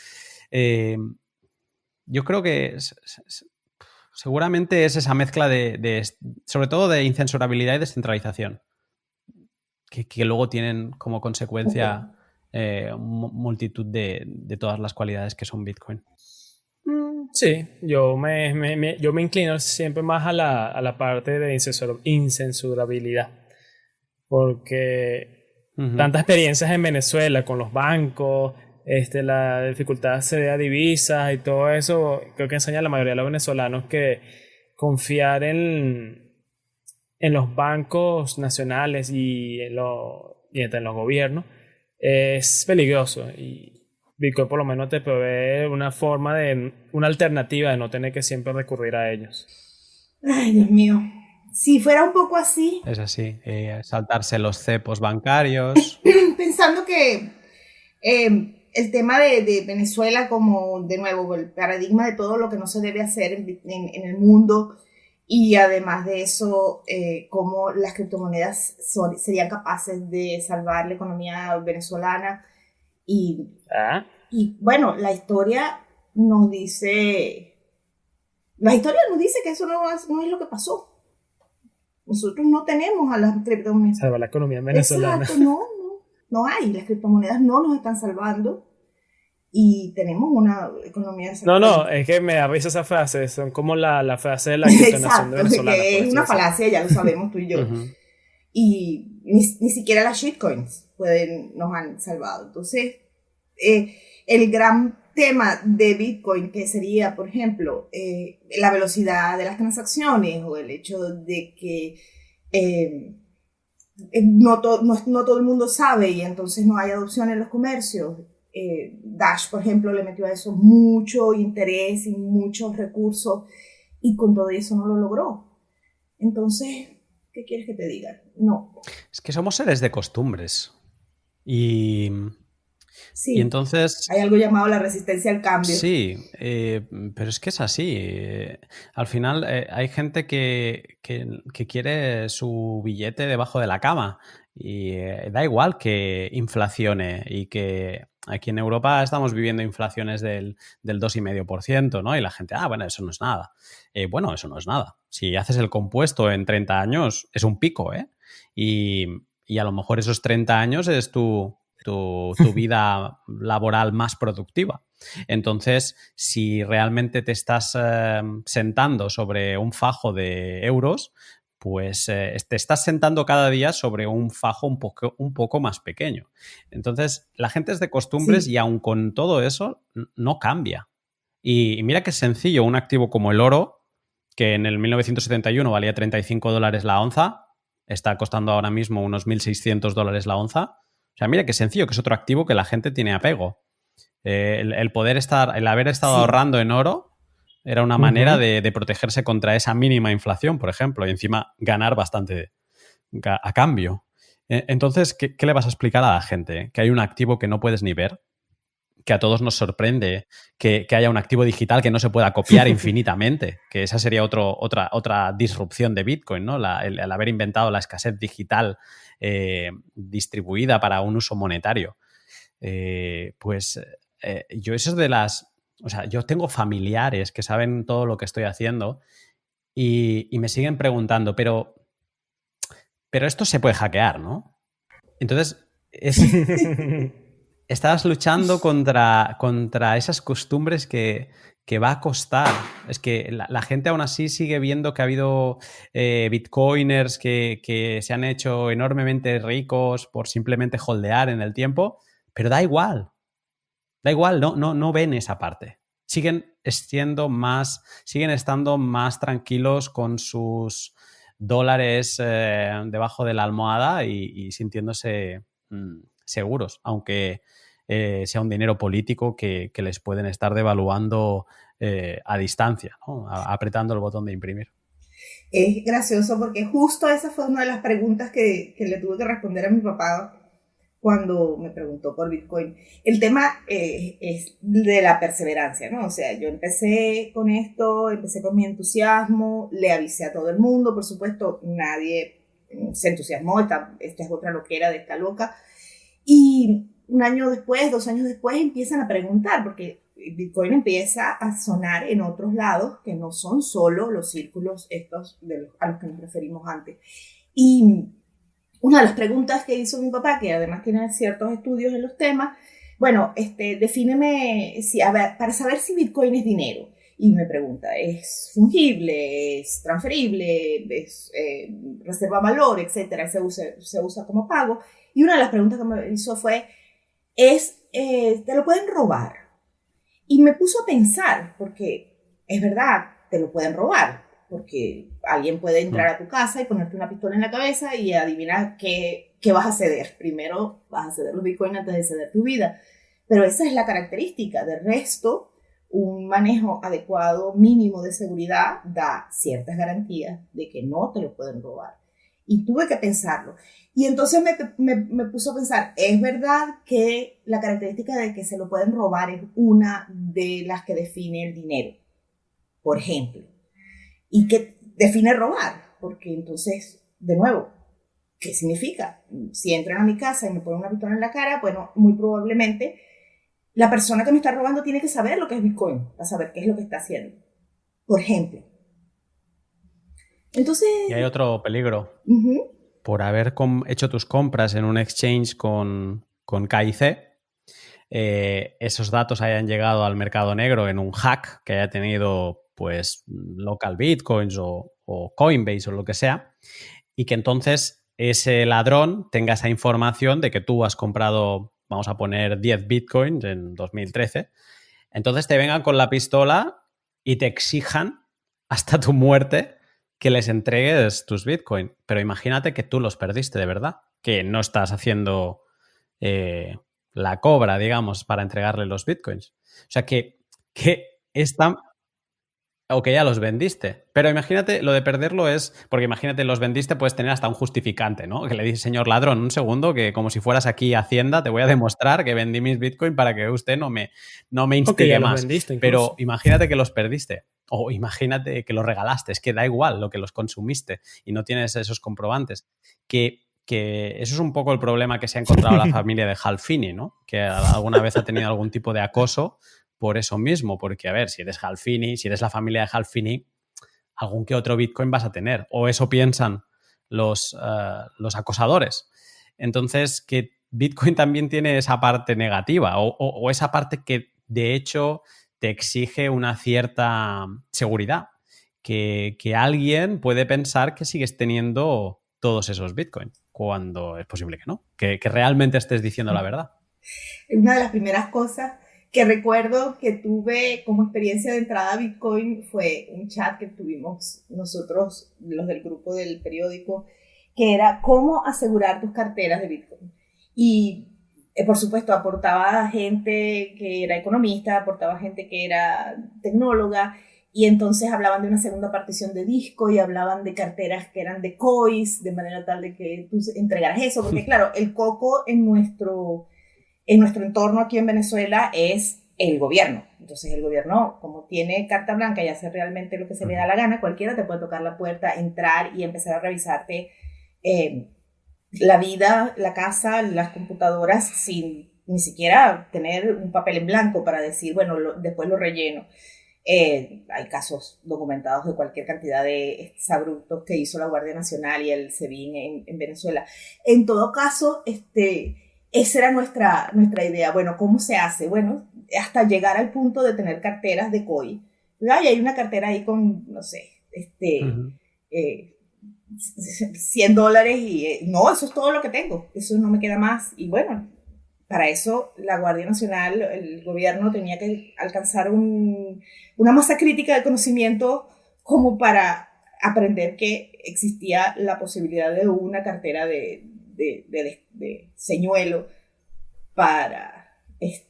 Yo creo que seguramente es esa mezcla sobre todo de incensurabilidad y descentralización. Que luego tienen como consecuencia multitud de todas las cualidades que son Bitcoin. Sí, yo me inclino siempre más a la parte de incensurabilidad. Porque tantas experiencias en Venezuela con los bancos, la dificultad de acceder a divisas y todo eso, creo que enseña a la mayoría de los venezolanos que confiar en los bancos nacionales y entre los gobiernos es peligroso, y Bitcoin por lo menos te provee una alternativa de no tener que siempre recurrir a ellos. Ay, Dios mío. Si fuera un poco así. Es así, saltarse los cepos bancarios. Pensando que el tema de Venezuela como, de nuevo, el paradigma de todo lo que no se debe hacer en el mundo. Y además de eso, cómo las criptomonedas serían capaces de salvar la economía venezolana. Y bueno, la historia nos dice que eso no es lo que pasó. Nosotros no tenemos a las criptomonedas. Salvar la economía venezolana. Exacto, no hay. Las criptomonedas no nos están salvando. Y tenemos una economía... No, es que me da risa esa frase. Son como la frase de la criptonación venezolana. Que es una falacia, ya lo sabemos tú y yo. Y ni siquiera las shitcoins nos han salvado. Entonces, el gran tema de Bitcoin, que sería, por ejemplo, la velocidad de las transacciones, o el hecho de que no todo el mundo sabe y entonces no hay adopción en los comercios. Dash, por ejemplo, le metió a eso mucho interés y muchos recursos, y con todo eso no lo logró. Entonces, ¿qué quieres que te diga? No. Es que somos seres de costumbres. Sí, y entonces... hay algo llamado la resistencia al cambio. Sí, pero es que es así. Al final hay gente que quiere su billete debajo de la cama, y da igual que inflacione, y que aquí en Europa estamos viviendo inflaciones del 2,5%, ¿no? Y la gente, bueno, eso no es nada. Bueno, eso no es nada. Si haces el compuesto en 30 años, es un pico, ¿eh? Y a lo mejor esos 30 años es tu vida laboral más productiva. Entonces, si realmente te estás sentando sobre un fajo de euros, pues te estás sentando cada día sobre un fajo un poco más pequeño. Entonces, la gente es de costumbres, y aun con todo eso, no cambia. Y mira que es sencillo, un activo como el oro, que en el 1971 valía $35 la onza, está costando ahora mismo unos $1,600 la onza. O sea, mira qué sencillo, que es otro activo que la gente tiene apego. El haber estado ahorrando en oro era una manera de protegerse contra esa mínima inflación, por ejemplo, y encima ganar bastante a cambio. Entonces, ¿qué le vas a explicar a la gente? ¿Que hay un activo que no puedes ni ver? que a todos nos sorprende que haya un activo digital que no se pueda copiar infinitamente, que esa sería otra disrupción de Bitcoin, ¿no? El haber inventado la escasez digital distribuida para un uso monetario. Yo eso es de las... O sea, yo tengo familiares que saben todo lo que estoy haciendo y me siguen preguntando, pero esto se puede hackear, ¿no? Entonces, estabas luchando contra esas costumbres que va a costar. Es que la gente aún así sigue viendo que ha habido bitcoiners que se han hecho enormemente ricos por simplemente holdear en el tiempo, pero da igual, no ven esa parte. Siguen estando más tranquilos con sus dólares debajo de la almohada y sintiéndose seguros, aunque sea un dinero político que les pueden estar devaluando a distancia, ¿no? Apretando el botón de imprimir. Es gracioso porque justo esa fue una de las preguntas que le tuve que responder a mi papá cuando me preguntó por Bitcoin. El tema es de la perseverancia, ¿no? O sea, yo empecé con esto, empecé con mi entusiasmo, le avisé a todo el mundo, por supuesto, nadie se entusiasmó, esta es otra loquera de esta loca. Y un año después, 2 años después, empiezan a preguntar, porque Bitcoin empieza a sonar en otros lados que no son solo los círculos estos a los que nos referimos antes. Y una de las preguntas que hizo mi papá, que además tiene ciertos estudios en los temas, bueno, defíneme, para saber si Bitcoin es dinero. Y me pregunta, ¿es fungible? ¿Es transferible? ¿Es reserva valor? Etcétera. ¿Se usa como pago? Y una de las preguntas que me hizo fue, ¿te lo pueden robar? Y me puso a pensar, porque es verdad, te lo pueden robar, porque alguien puede entrar a tu casa y ponerte una pistola en la cabeza y adivinar qué vas a ceder. Primero vas a ceder los bitcoins antes de ceder tu vida. Pero esa es la característica. De resto, un manejo adecuado, mínimo de seguridad, da ciertas garantías de que no te lo pueden robar. Y tuve que pensarlo. Y entonces me puso a pensar, ¿es verdad que la característica de que se lo pueden robar es una de las que define el dinero? Por ejemplo. ¿Y qué define robar? Porque entonces, de nuevo, ¿qué significa? Si entran a mi casa y me ponen una pistola en la cara, bueno, muy probablemente la persona que me está robando tiene que saber lo que es Bitcoin, para saber qué es lo que está haciendo. Por ejemplo. Entonces... Y hay otro peligro. Uh-huh. Por haber hecho tus compras en un exchange con KIC, esos datos hayan llegado al mercado negro en un hack que haya tenido pues local bitcoins o Coinbase o lo que sea, y que entonces ese ladrón tenga esa información de que tú has comprado, vamos a poner 10 bitcoins en 2013, entonces te vengan con la pistola y te exijan hasta tu muerte que les entregues tus bitcoins. Pero imagínate que tú los perdiste de verdad, que no estás haciendo la cobra, digamos, para entregarle los bitcoins. O sea que es tan... O que ya los vendiste. Pero imagínate, lo de perderlo es... Porque imagínate, los vendiste, puedes tener hasta un justificante, ¿no? Que le dices, señor ladrón, un segundo, que como si fueras aquí a Hacienda, te voy a demostrar que vendí mis bitcoins para que usted no me instigue más. Vendiste, pero imagínate que los perdiste. O imagínate que los regalaste. Es que da igual lo que los consumiste y no tienes esos comprobantes. Que eso es un poco el problema que se ha encontrado la familia de Hal Finney, ¿no? Que alguna vez ha tenido algún tipo de acoso por eso mismo, porque, a ver, si eres Hal Finney, si eres la familia de Hal Finney, algún que otro Bitcoin vas a tener. O eso piensan los acosadores. Entonces, que Bitcoin también tiene esa parte negativa o esa parte que, de hecho, te exige una cierta seguridad. Que alguien puede pensar que sigues teniendo todos esos Bitcoins, cuando es posible que no. Que realmente estés diciendo la verdad. Una de las primeras cosas que recuerdo que tuve como experiencia de entrada a Bitcoin fue un chat que tuvimos nosotros, los del grupo del periódico, que era cómo asegurar tus carteras de Bitcoin. Y por supuesto aportaba gente que era economista, aportaba gente que era tecnóloga, y entonces hablaban de una segunda partición de disco y hablaban de carteras que eran de COIs, de manera tal de que tú entregaras eso, porque claro, el coco en nuestro En nuestro entorno aquí en Venezuela es el gobierno. Entonces el gobierno, como tiene carta blanca y hace realmente lo que se le da la gana, cualquiera te puede tocar la puerta, entrar y empezar a revisarte la vida, la casa, las computadoras sin ni siquiera tener un papel en blanco para decir, bueno, después lo relleno. Hay casos documentados de cualquier cantidad de exabruptos que hizo la Guardia Nacional y el SEBIN en Venezuela. En todo caso, esa era nuestra idea. Bueno, ¿cómo se hace? Bueno, hasta llegar al punto de tener carteras de COI. Y hay una cartera ahí con, no sé, $100 y no, eso es todo lo que tengo. Eso no me queda más. Y bueno, para eso la Guardia Nacional, el gobierno tenía que alcanzar una masa crítica de conocimiento como para aprender que existía la posibilidad de una cartera de señuelo para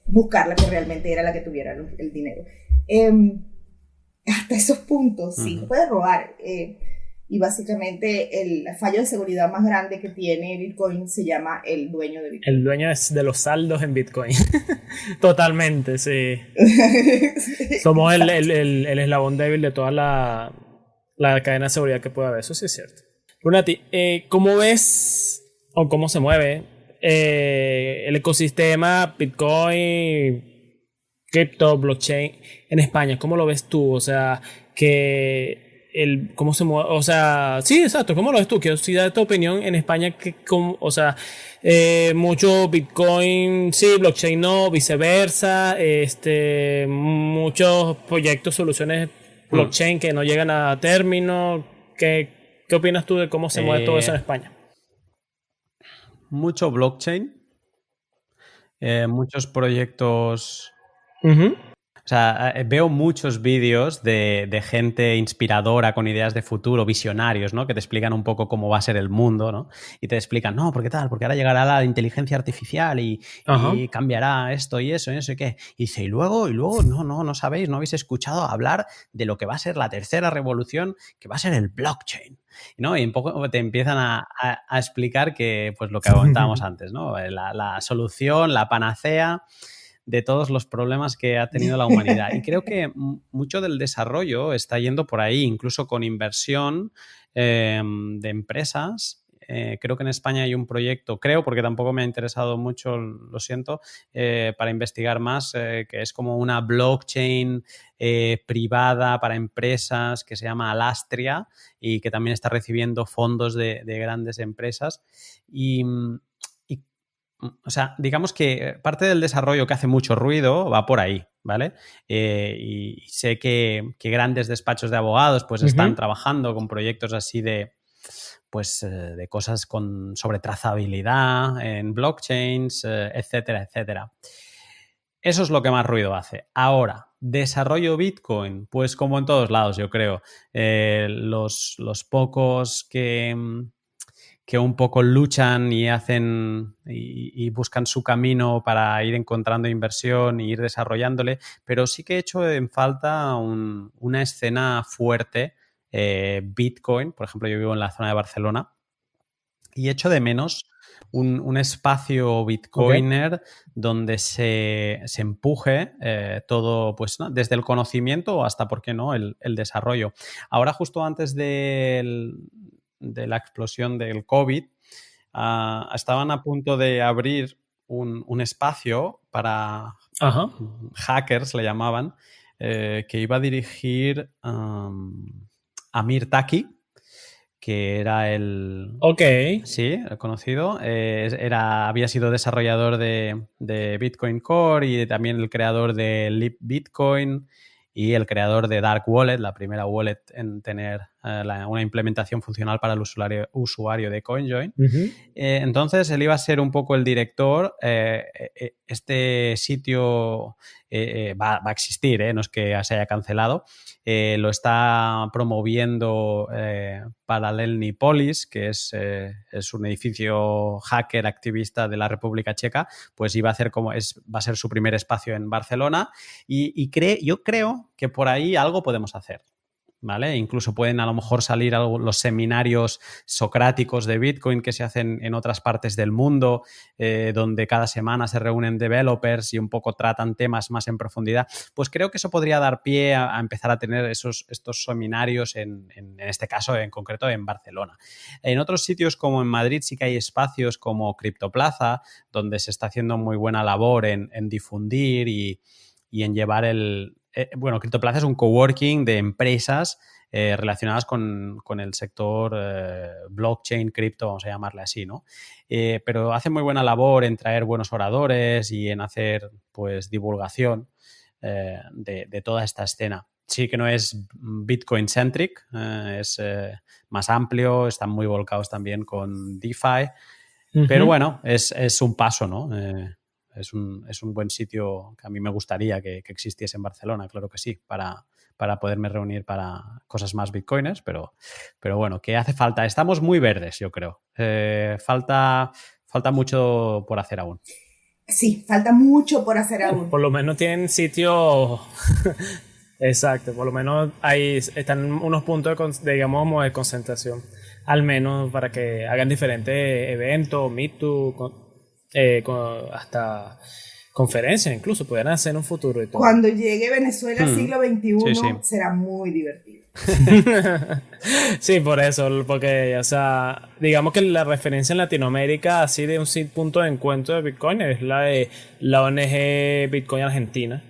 buscar la que realmente era la que tuviera el dinero. Hasta esos puntos, sí, se puede robar. Y básicamente el fallo de seguridad más grande que tiene Bitcoin se llama el dueño de Bitcoin. El dueño es de los saldos en Bitcoin. Totalmente, sí. Somos el eslabón débil de toda la cadena de seguridad que puede haber. Eso sí es cierto. Lunati, ¿cómo ves o cómo se mueve el ecosistema Bitcoin, cripto, blockchain en España? ¿Cómo lo ves tú? O sea, cómo se mueve, o sea, sí, exacto, ¿cómo lo ves tú? Quiero sí dar tu opinión en España, o sea, mucho Bitcoin, sí, blockchain no, viceversa, muchos proyectos, soluciones blockchain que no llegan a término. ¿Qué opinas tú de cómo se mueve todo eso en España? Mucho blockchain, muchos proyectos. O sea, veo muchos vídeos de gente inspiradora con ideas de futuro, visionarios, ¿no? Que te explican un poco cómo va a ser el mundo, ¿no? Y te explican, no, ¿por qué tal? Porque ahora llegará la inteligencia artificial y cambiará esto y eso y qué. Y dice, y luego, no sabéis, no habéis escuchado hablar de lo que va a ser la tercera revolución, que va a ser el blockchain, ¿no? Y un poco te empiezan a explicar que, pues lo que comentábamos antes, ¿no? La solución, la panacea de todos los problemas que ha tenido la humanidad. Y creo que mucho del desarrollo está yendo por ahí, incluso con inversión de empresas. Creo que en España hay un proyecto, porque tampoco me ha interesado mucho, lo siento, para investigar más, que es como una blockchain privada para empresas que se llama Alastria y que también está recibiendo fondos de grandes empresas. O sea, digamos que parte del desarrollo que hace mucho ruido va por ahí, ¿vale? Y sé que grandes despachos de abogados pues están trabajando con proyectos así de cosas sobre trazabilidad en blockchains, etcétera, etcétera. Eso es lo que más ruido hace. Ahora, desarrollo Bitcoin, pues como en todos lados, yo creo. Los pocos que un poco luchan y hacen y buscan su camino para ir encontrando inversión e ir desarrollándole, pero sí que he hecho en falta una escena fuerte, Bitcoin. Por ejemplo, yo vivo en la zona de Barcelona y echo de menos un espacio bitcoiner donde se empuje todo, pues, ¿no? Desde el conocimiento hasta, ¿por qué no?, el desarrollo. Ahora, justo antes de la explosión del COVID, estaban a punto de abrir un espacio para hackers, le llamaban, que iba a dirigir Amir Taki, que era el... Sí, el conocido. Había sido desarrollador de Bitcoin Core y también el creador de Leap Bitcoin y el creador de Dark Wallet, la primera wallet en tener una implementación funcional para el usuario de CoinJoin. Entonces, él iba a ser un poco el director. Este sitio va a existir, no es que se haya cancelado. Lo está promoviendo Paralelní Polis, que es un edificio hacker activista de la República Checa. Pues iba a hacer va a ser su primer espacio en Barcelona y yo creo que por ahí algo podemos hacer. ¿vale? Incluso pueden a lo mejor salir los seminarios socráticos de Bitcoin que se hacen en otras partes del mundo, donde cada semana se reúnen developers y un poco tratan temas más en profundidad. Pues creo que eso podría dar pie a empezar a tener estos seminarios, en este caso en concreto en Barcelona. En otros sitios como en Madrid sí que hay espacios como Criptoplaza, donde se está haciendo muy buena labor en difundir y en llevar bueno, Criptoplaza es un coworking de empresas relacionadas con el sector blockchain, cripto, vamos a llamarle así, ¿no? Pero hace muy buena labor en traer buenos oradores y en hacer, pues, divulgación de toda esta escena. Sí que no es Bitcoin-centric, es más amplio, están muy volcados también con DeFi, pero bueno, es un paso, ¿no? Es un buen sitio que a mí me gustaría que existiese en Barcelona, claro que sí, para poderme reunir para cosas más bitcoiners, pero bueno, ¿qué hace falta? Estamos muy verdes, yo creo. Falta mucho por hacer aún. Sí, falta mucho por hacer aún. Por lo menos tienen sitio... Exacto, por lo menos ahí están unos puntos digamos, de concentración, al menos para que hagan diferentes eventos, meetup, hasta conferencias incluso, pudieran hacer en un futuro y todo. Cuando llegue Venezuela siglo XXI, sí. será muy divertido. Sí, por eso, porque, o sea, digamos que la referencia en Latinoamérica, así de un punto de encuentro de Bitcoin, es la de la ONG Bitcoin Argentina.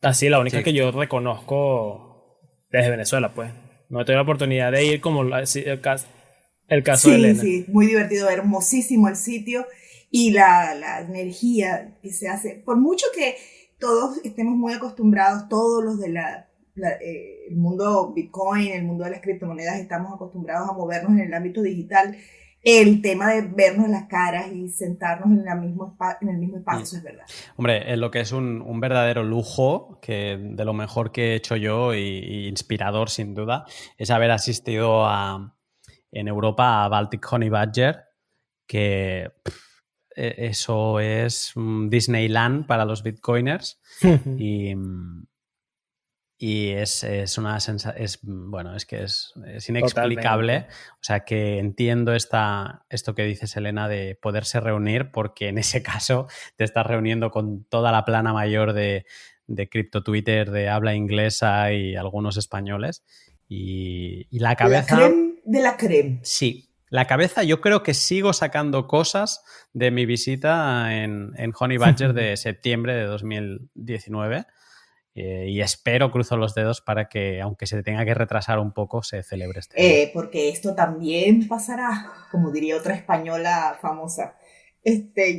Así, la única que yo reconozco desde Venezuela, pues. No he tenido la oportunidad de ir como el caso de Elena. Sí, muy divertido, hermosísimo el sitio. Y la energía que se hace, por mucho que todos estemos muy acostumbrados, todos los de el mundo Bitcoin, el mundo de las criptomonedas, estamos acostumbrados a movernos en el ámbito digital, el tema de vernos las caras y sentarnos en el mismo espacio, es verdad. Hombre, lo que es un verdadero lujo, que de lo mejor que he hecho yo y inspirador sin duda, es haber asistido en Europa a Baltic Honey Badger, que... eso es Disneyland para los bitcoiners y es una sensación, bueno, es que es inexplicable. Totalmente. O sea, que entiendo esto que dices, Elena, de poderse reunir, porque en ese caso te estás reuniendo con toda la plana mayor de Crypto Twitter, de habla inglesa y algunos españoles, y la cabeza... La creme de la creme. Sí. La cabeza, yo creo que sigo sacando cosas de mi visita en Honey Badger de septiembre de 2019 y espero, cruzo los dedos, para que, aunque se tenga que retrasar un poco, se celebre este año. Porque esto también pasará, como diría otra española famosa.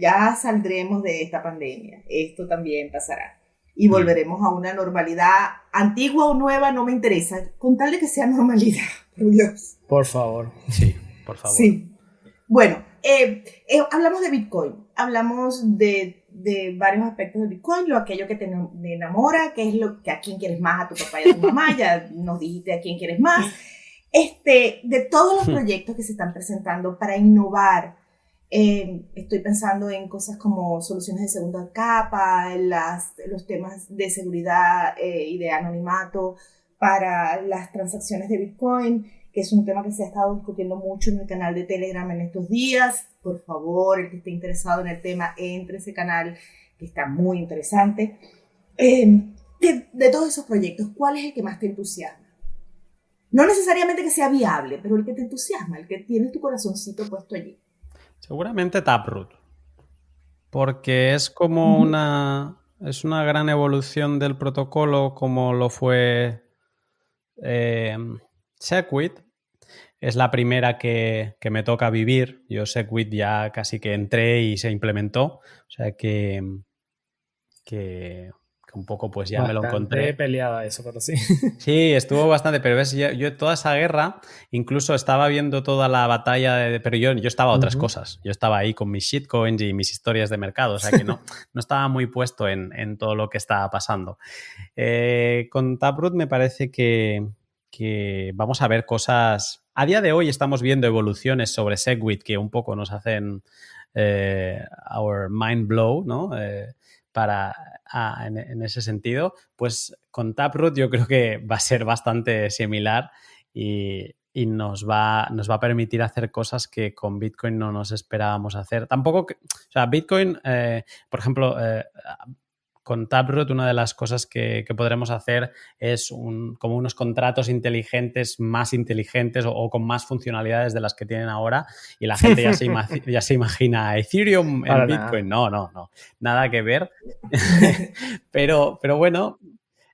Ya saldremos de esta pandemia, esto también pasará. Y volveremos a una normalidad, antigua o nueva, no me interesa, con tal de que sea normalidad, por Dios. Por favor. Sí. Por favor. Sí. Bueno, hablamos de Bitcoin, hablamos de varios aspectos de Bitcoin, aquello que te enamora, que es a quién quieres más, a tu papá y a tu mamá, ya nos dijiste a quién quieres más. De todos los proyectos que se están presentando para innovar, estoy pensando en cosas como soluciones de segunda capa, los temas de seguridad y de anonimato para las transacciones de Bitcoin, que es un tema que se ha estado discutiendo mucho en el canal de Telegram en estos días. Por favor, el que esté interesado en el tema, entre ese canal, que está muy interesante. De todos esos proyectos, ¿cuál es el que más te entusiasma? No necesariamente que sea viable, pero el que te entusiasma, el que tienes tu corazoncito puesto allí. Seguramente Taproot, porque es como es una gran evolución del protocolo, como lo fue Segwit. Es la primera que me toca vivir. Yo Segwit ya casi que entré y se implementó. O sea que un poco pues ya bastante me lo encontré. Peleada eso, pero sí. Sí, estuvo bastante, pero ves, yo toda esa guerra, incluso estaba viendo toda la batalla, pero yo estaba a otras cosas. Yo estaba ahí con mis shitcoins y mis historias de mercado, o sea que no estaba muy puesto en todo lo que estaba pasando. Con Taproot me parece que vamos a ver cosas... A día de hoy estamos viendo evoluciones sobre Segwit que un poco nos hacen our mind blow, ¿no? en ese sentido, pues con Taproot yo creo que va a ser bastante similar y nos va a permitir hacer cosas que con Bitcoin no nos esperábamos hacer. Tampoco, o sea, Bitcoin, por ejemplo, con Taproot una de las cosas que podremos hacer es como unos contratos inteligentes, más inteligentes o con más funcionalidades de las que tienen ahora, y la gente ya se imagina Ethereum en Bitcoin. No, nada que ver. pero bueno,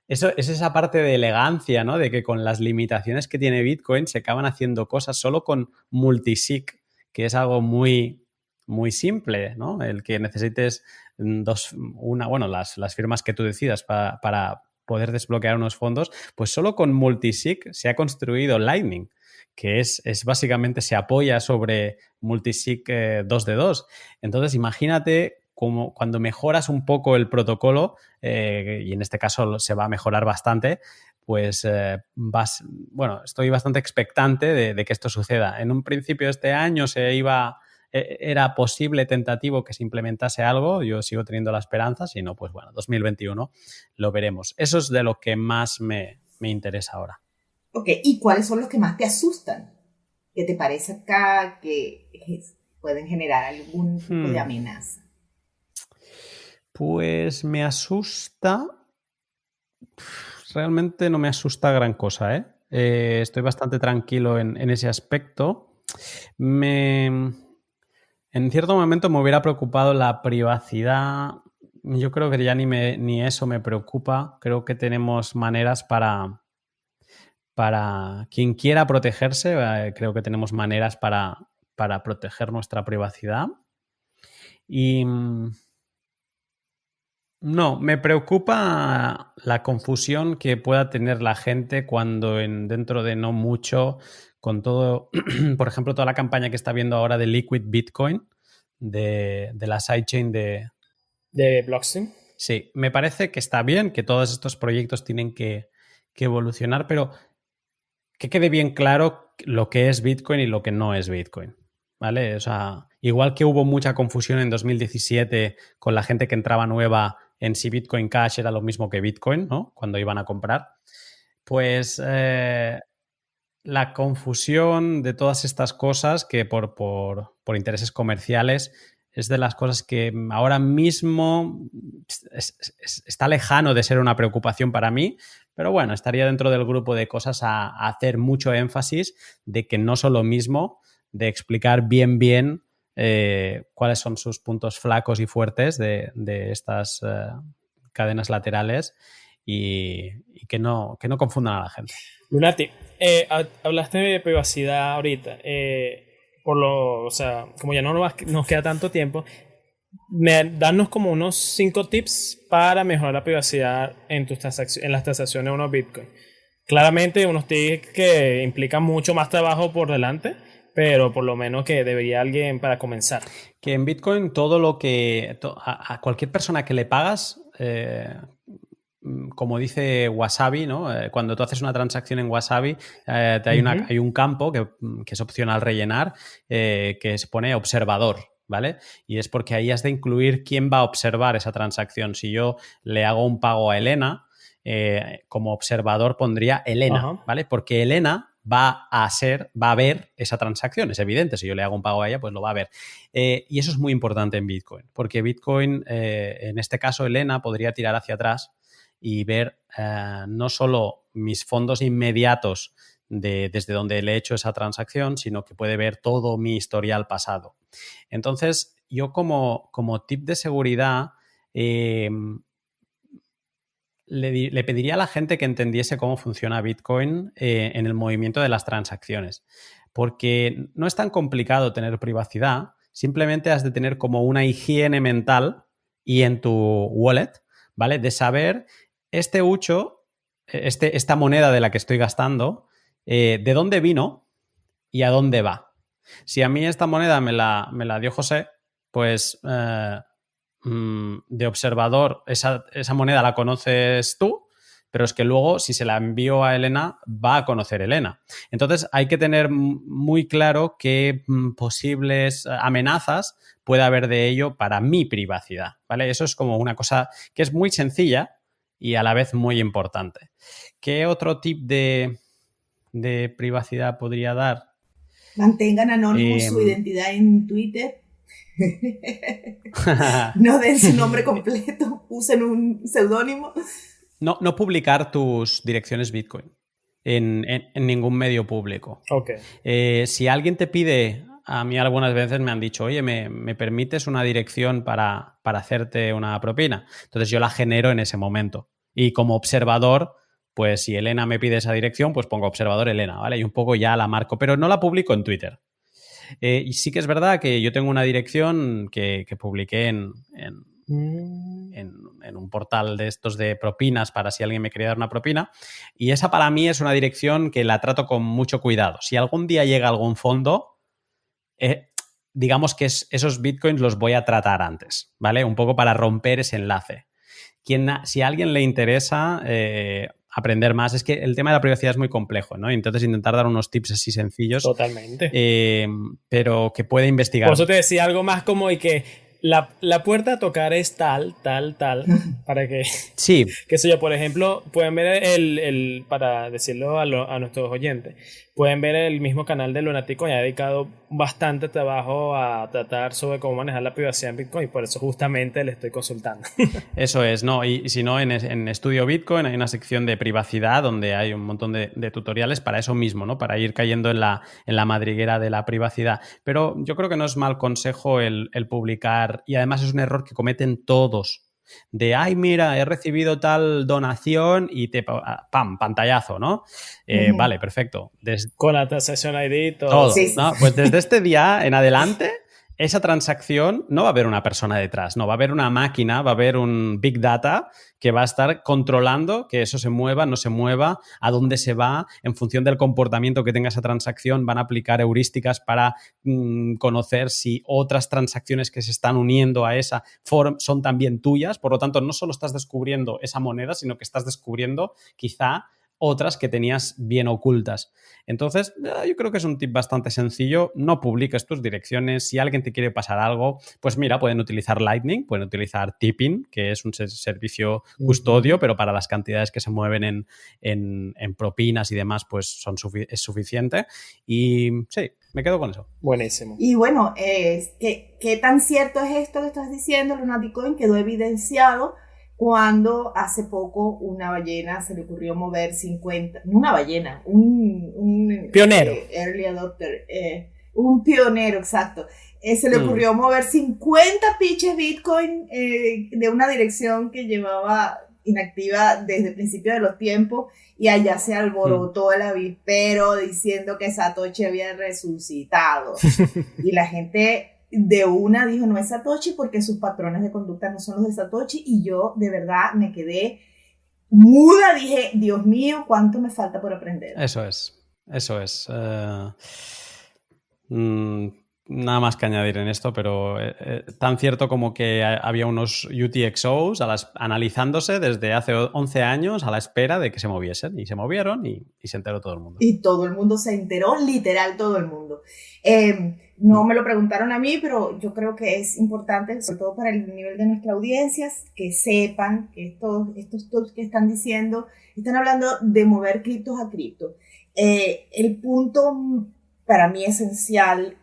eso es esa parte de elegancia, ¿no? De que con las limitaciones que tiene Bitcoin se acaban haciendo cosas solo con multisig, que es algo muy, muy simple, ¿no? El que necesites las firmas que tú decidas para poder desbloquear unos fondos, pues solo con multisig se ha construido Lightning, que es básicamente se apoya sobre multisig 2 de 2. Entonces, imagínate como cuando mejoras un poco el protocolo, y en este caso se va a mejorar bastante, pues estoy bastante expectante de que esto suceda. En un principio de este año era posible, tentativo que se implementase algo, yo sigo teniendo la esperanza, si no, pues bueno, 2021 lo veremos. Eso es de lo que más me interesa ahora. Ok, ¿y cuáles son los que más te asustan? ¿Qué te parece acá que pueden generar algún tipo de amenaza? Pues me asusta. Realmente no me asusta gran cosa, ¿eh? Estoy bastante tranquilo en ese aspecto. En cierto momento me hubiera preocupado la privacidad. Yo creo que ya ni eso me preocupa. Creo que tenemos maneras para quien quiera protegerse. Creo que tenemos maneras para proteger nuestra privacidad. Y no, me preocupa la confusión que pueda tener la gente cuando dentro de no mucho, con todo, por ejemplo, toda la campaña que está viendo ahora de Liquid Bitcoin, de la sidechain de Blockstream. Sí, me parece que está bien, que todos estos proyectos tienen que evolucionar, pero que quede bien claro lo que es Bitcoin y lo que no es Bitcoin, ¿vale? O sea, igual que hubo mucha confusión en 2017 con la gente que entraba nueva en si Bitcoin Cash era lo mismo que Bitcoin, ¿no? Cuando iban a comprar, pues la confusión de todas estas cosas que por intereses comerciales es de las cosas que ahora mismo está lejano de ser una preocupación para mí, pero bueno, estaría dentro del grupo de cosas a hacer mucho énfasis de que no son lo mismo, de explicar bien cuáles son sus puntos flacos y fuertes de estas cadenas laterales y que no confundan a la gente. Lunati, hablaste de privacidad ahorita. O sea, como ya no nos queda tanto tiempo, danos como unos 5 tips para mejorar la privacidad en las transacciones de unos Bitcoin. Claramente unos tips que implican mucho más trabajo por delante, pero por lo menos que debería alguien para comenzar. Que en Bitcoin todo lo que a cualquier persona que le pagas, como dice Wasabi, ¿no? Cuando tú haces una transacción en Wasabi, hay un campo que es opcional rellenar, que se pone observador, ¿vale? Y es porque ahí has de incluir quién va a observar esa transacción. Si yo le hago un pago a Elena, como observador pondría Elena, ¿vale? Porque Elena va a ver esa transacción, es evidente, si yo le hago un pago a ella, pues lo va a ver. Y eso es muy importante en Bitcoin, porque Bitcoin, en este caso Elena, podría tirar hacia atrás y ver no solo mis fondos inmediatos desde donde le he hecho esa transacción, sino que puede ver todo mi historial pasado. Entonces, yo como tip de seguridad le pediría a la gente que entendiese cómo funciona Bitcoin en el movimiento de las transacciones, porque no es tan complicado tener privacidad, simplemente has de tener como una higiene mental y en tu wallet, ¿vale? De saber esta moneda de la que estoy gastando, de dónde vino y a dónde va. Si a mí esta moneda me la dio José, pues de observador esa moneda la conoces tú pero es que luego si se la envío a Elena, va a conocer Elena. Entonces hay que tener muy claro qué posibles amenazas puede haber de ello para mi privacidad, ¿vale? Eso es como una cosa que es muy sencilla y a la vez muy importante. ¿Qué otro tip de privacidad podría dar? Mantengan anónimo su identidad en Twitter. No den su nombre completo, usen un seudónimo. No publicar tus direcciones Bitcoin en ningún medio público. Okay. Si alguien te pide, a mí algunas veces me han dicho, oye, ¿me permites una dirección para hacerte una propina? Entonces yo la genero en ese momento. Y como observador, pues si Elena me pide esa dirección, pues pongo observador Elena, ¿vale? Y un poco ya la marco, pero no la publico en Twitter. Y sí que es verdad que yo tengo una dirección que publiqué en un portal de estos de propinas para si alguien me quería dar una propina, y esa para mí es una dirección que la trato con mucho cuidado. Si algún día llega algún fondo, digamos que esos bitcoins los voy a tratar antes, ¿vale? Un poco para romper ese enlace. Si a alguien le interesa aprender más, es que el tema de la privacidad es muy complejo, ¿no? Entonces intentar dar unos tips así sencillos. Totalmente. Pero que puede investigar. Por eso te decía algo más como y que la puerta a tocar es tal, para que... Sí. Qué sé yo, por ejemplo, pueden ver para decirlo a nuestros oyentes, pueden ver el mismo canal de Lunático, y ha dedicado bastante trabajo a tratar sobre cómo manejar la privacidad en Bitcoin, y por eso justamente le estoy consultando. Eso es, ¿no? Y si no, en Estudio Bitcoin hay una sección de privacidad donde hay un montón de tutoriales para eso mismo, ¿no? Para ir cayendo en la madriguera de la privacidad. Pero yo creo que no es mal consejo el publicar, y además es un error que cometen todos. De, ay, mira, he recibido tal donación y ¡pam! Pantallazo, ¿no? Vale, perfecto. Con la transacción ID, todo, sí. ¿no? Pues desde este día en adelante, esa transacción no va a haber una persona detrás, no, va a haber una máquina, va a haber un Big Data que va a estar controlando que eso se mueva, no se mueva, a dónde se va, en función del comportamiento que tenga esa transacción, van a aplicar heurísticas para conocer si otras transacciones que se están uniendo a esa son también tuyas. Por lo tanto, no solo estás descubriendo esa moneda, sino que estás descubriendo quizá otras que tenías bien ocultas. Entonces, yo creo que es un tip bastante sencillo. No publiques tus direcciones. Si alguien te quiere pasar algo, pues mira, pueden utilizar Lightning, pueden utilizar Tipping, que es un servicio custodio, pero para las cantidades que se mueven en propinas y demás, pues es suficiente. Y sí, me quedo con eso. Buenísimo. Y bueno, ¿qué tan cierto es esto que estás diciendo? Lunaticoin quedó evidenciado cuando hace poco una ballena se le ocurrió mover 50, no una ballena, un pionero. Early adopter, un pionero, exacto. Se le ocurrió mover 50 pitches Bitcoin de una dirección que llevaba inactiva desde el principio de los tiempos, y allá se alborotó el avispero diciendo que Satoshi había resucitado. Y la gente de una dijo, no es Satoshi porque sus patrones de conducta no son los de Satoshi, y yo de verdad me quedé muda, dije, Dios mío, cuánto me falta por aprender. Eso es. Nada más que añadir en esto, pero tan cierto como que había unos UTXOs analizándose desde hace 11 años a la espera de que se moviesen, y se movieron y se enteró todo el mundo. Y todo el mundo se enteró, literal todo el mundo. No me lo preguntaron a mí, pero yo creo que es importante, sobre todo para el nivel de nuestra audiencia, que sepan que estos tips que están diciendo, están hablando de mover criptos a cripto. El punto para mí esencial,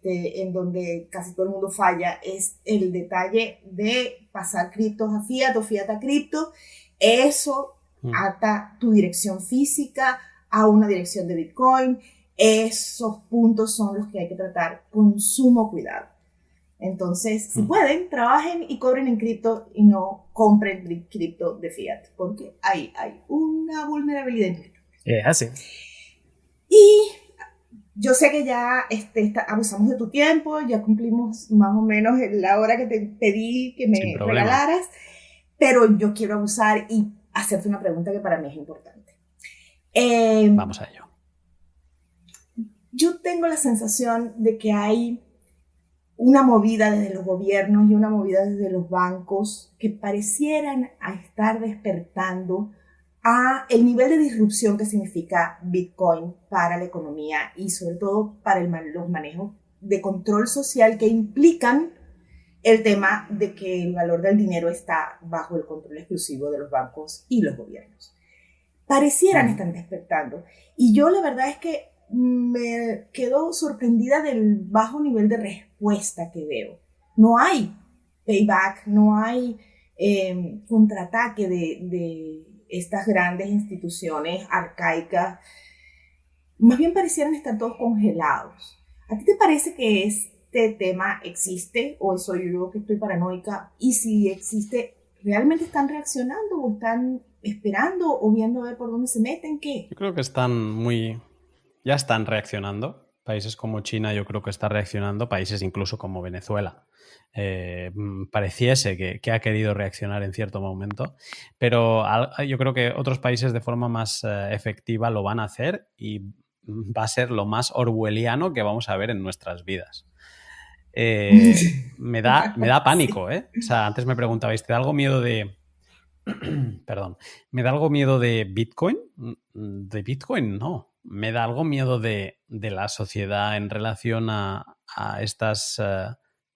en donde casi todo el mundo falla, es el detalle de pasar criptos a fiat o fiat a cripto. Eso ata tu dirección física a una dirección de Bitcoin. Esos puntos son los que hay que tratar con sumo cuidado. Entonces, si pueden, trabajen y cobren en cripto y no compren cripto de fiat, porque hay una vulnerabilidad en cripto. Es así. Y yo sé que ya abusamos de tu tiempo, ya cumplimos más o menos la hora que te pedí que me regalaras, pero yo quiero abusar y hacerte una pregunta que para mí es importante. Vamos a ello. Yo tengo la sensación de que hay una movida desde los gobiernos y una movida desde los bancos que parecieran a estar despertando a el nivel de disrupción que significa Bitcoin para la economía y sobre todo para los manejos de control social que implican el tema de que el valor del dinero está bajo el control exclusivo de los bancos y los gobiernos. Parecieran estar despertando. Y yo la verdad es que me quedo sorprendida del bajo nivel de respuesta que veo. No hay payback, no hay contraataque de estas grandes instituciones arcaicas. Más bien parecieran estar todos congelados. ¿A ti te parece que este tema existe o soy yo que estoy paranoica? Y si existe, ¿realmente están reaccionando o están esperando o viendo a ver por dónde se meten? ¿Qué? Yo creo que ya están reaccionando. Países como China yo creo que están reaccionando, países incluso como Venezuela. Pareciese que ha querido reaccionar en cierto momento, pero yo creo que otros países de forma más efectiva lo van a hacer y va a ser lo más orwelliano que vamos a ver en nuestras vidas. Me da pánico, ¿eh? O sea, antes me preguntabais, ¿te da algo miedo de... Perdón, ¿me da algo miedo de Bitcoin? De Bitcoin no. Me da algo miedo de la sociedad en relación a estas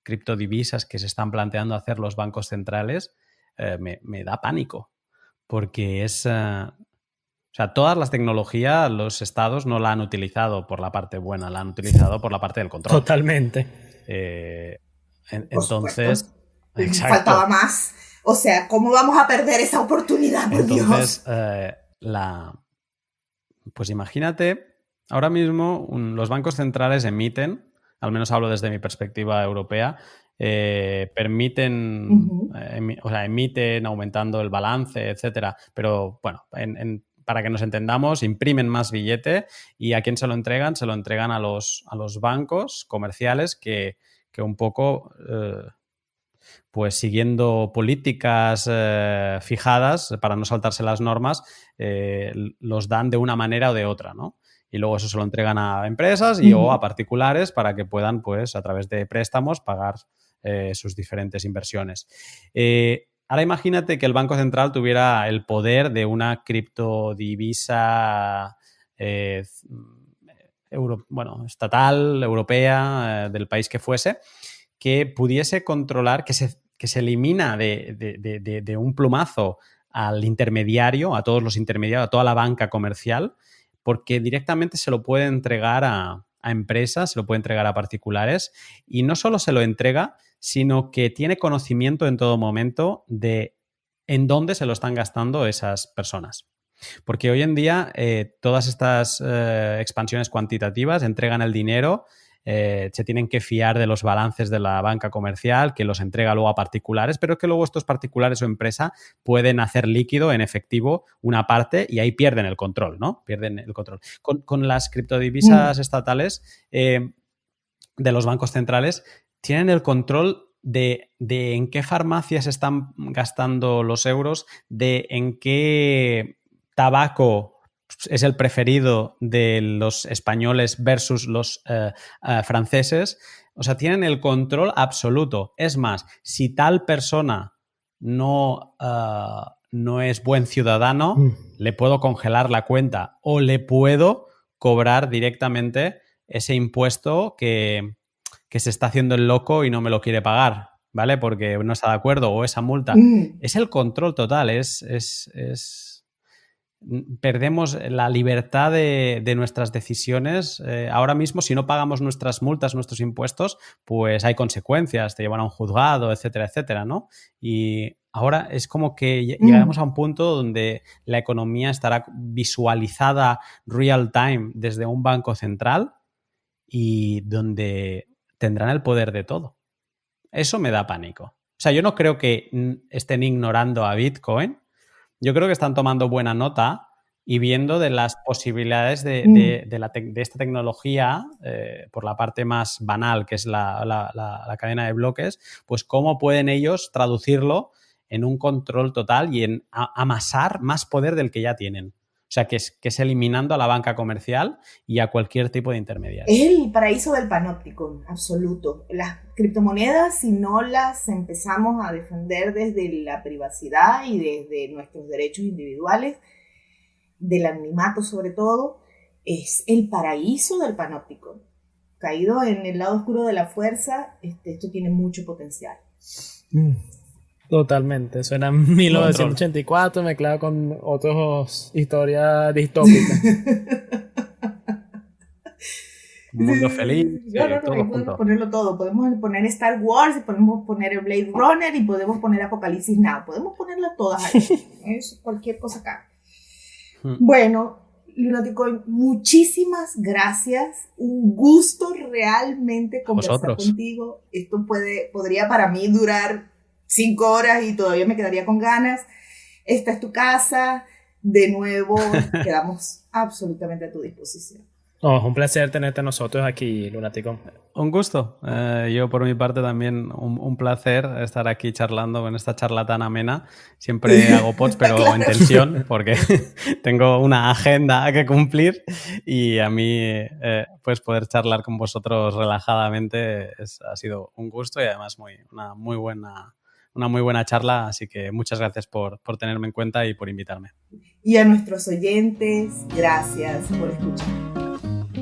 criptodivisas que se están planteando hacer los bancos centrales. Me da pánico, porque es... O sea, todas las tecnologías, los estados no la han utilizado por la parte buena, la han utilizado por la parte del control. Totalmente. Entonces... Exacto. Faltaba más. O sea, ¿cómo vamos a perder esa oportunidad, por Entonces, Dios? Pues imagínate, ahora mismo los bancos centrales emiten, al menos hablo desde mi perspectiva europea, permiten, emiten aumentando el balance, etcétera. Pero bueno, para que nos entendamos, imprimen más billete y ¿a quién se lo entregan? Se lo entregan a los bancos comerciales que un poco... pues siguiendo políticas fijadas para no saltarse las normas, los dan de una manera o de otra, ¿no? Y luego eso se lo entregan a empresas o a particulares para que puedan, pues, a través de préstamos pagar sus diferentes inversiones. Ahora imagínate que el Banco Central tuviera el poder de una criptodivisa estatal, europea, del país que fuese, que pudiese controlar, que se elimina de un plumazo al intermediario, a todos los intermediarios, a toda la banca comercial, porque directamente se lo puede entregar a empresas, se lo puede entregar a particulares, y no solo se lo entrega, sino que tiene conocimiento en todo momento de en dónde se lo están gastando esas personas. Porque hoy en día todas estas expansiones cuantitativas entregan el dinero, se tienen que fiar de los balances de la banca comercial que los entrega luego a particulares, pero es que luego estos particulares o empresa pueden hacer líquido en efectivo una parte y ahí pierden el control, ¿no? Pierden el control. Con las criptodivisas estatales de los bancos centrales tienen el control de en qué farmacias están gastando los euros, de en qué tabaco es el preferido de los españoles versus los franceses. O sea, tienen el control absoluto. Es más, si tal persona no es buen ciudadano, le puedo congelar la cuenta o le puedo cobrar directamente ese impuesto que se está haciendo el loco y no me lo quiere pagar, ¿vale? Porque no está de acuerdo, o esa multa. Es el control total, perdemos la libertad de nuestras decisiones. Ahora mismo, si no pagamos nuestras multas, nuestros impuestos, pues hay consecuencias, te llevan a un juzgado, etcétera, etcétera, ¿no? Y ahora es como que llegaremos a un punto donde la economía estará visualizada real time desde un banco central y donde tendrán el poder de todo. Eso me da pánico. O sea, yo no creo que estén ignorando a Bitcoin. Yo creo que están tomando buena nota y viendo de las posibilidades de esta tecnología, por la parte más banal, que es la cadena de bloques, pues cómo pueden ellos traducirlo en un control total y en amasar más poder del que ya tienen. O sea, que es eliminando a la banca comercial y a cualquier tipo de intermediario. Es el paraíso del panóptico, absoluto. Las criptomonedas, si no las empezamos a defender desde la privacidad y desde nuestros derechos individuales, del anonimato sobre todo, es el paraíso del panóptico. Caído en el lado oscuro de la fuerza, esto tiene mucho potencial. Totalmente, suena 1984, mezclado con otras historias distópicas. Un mundo feliz. No, podemos ponerlo todo. Podemos poner Star Wars, y podemos poner el Blade Runner y podemos poner Apocalipsis Now. Podemos ponerlas todas ahí. Es cualquier cosa acá. Bueno, Lunático, muchísimas gracias. Un gusto realmente conversar contigo. Esto podría para mí durar 5 horas y todavía me quedaría con ganas. Esta es tu casa. De nuevo, quedamos absolutamente a tu disposición. Oh, es un placer tenerte nosotros aquí, Lunático. Un gusto. Yo por mi parte también un placer estar aquí charlando en esta charla tan amena. Siempre hago pods, pero claro, en tensión, porque tengo una agenda que cumplir y a mí pues poder charlar con vosotros relajadamente ha sido un gusto y además una muy buena charla, así que muchas gracias por tenerme en cuenta y por invitarme. Y a nuestros oyentes, gracias por escuchar.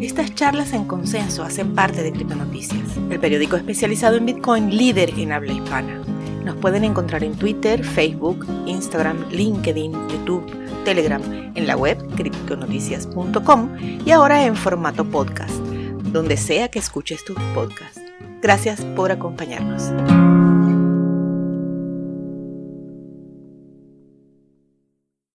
Estas charlas en consenso hacen parte de Criptonoticias, el periódico especializado en Bitcoin líder en habla hispana. Nos pueden encontrar en Twitter, Facebook, Instagram, LinkedIn, YouTube, Telegram, en la web criptonoticias.com y ahora en formato podcast, donde sea que escuches tus podcasts. Gracias por acompañarnos.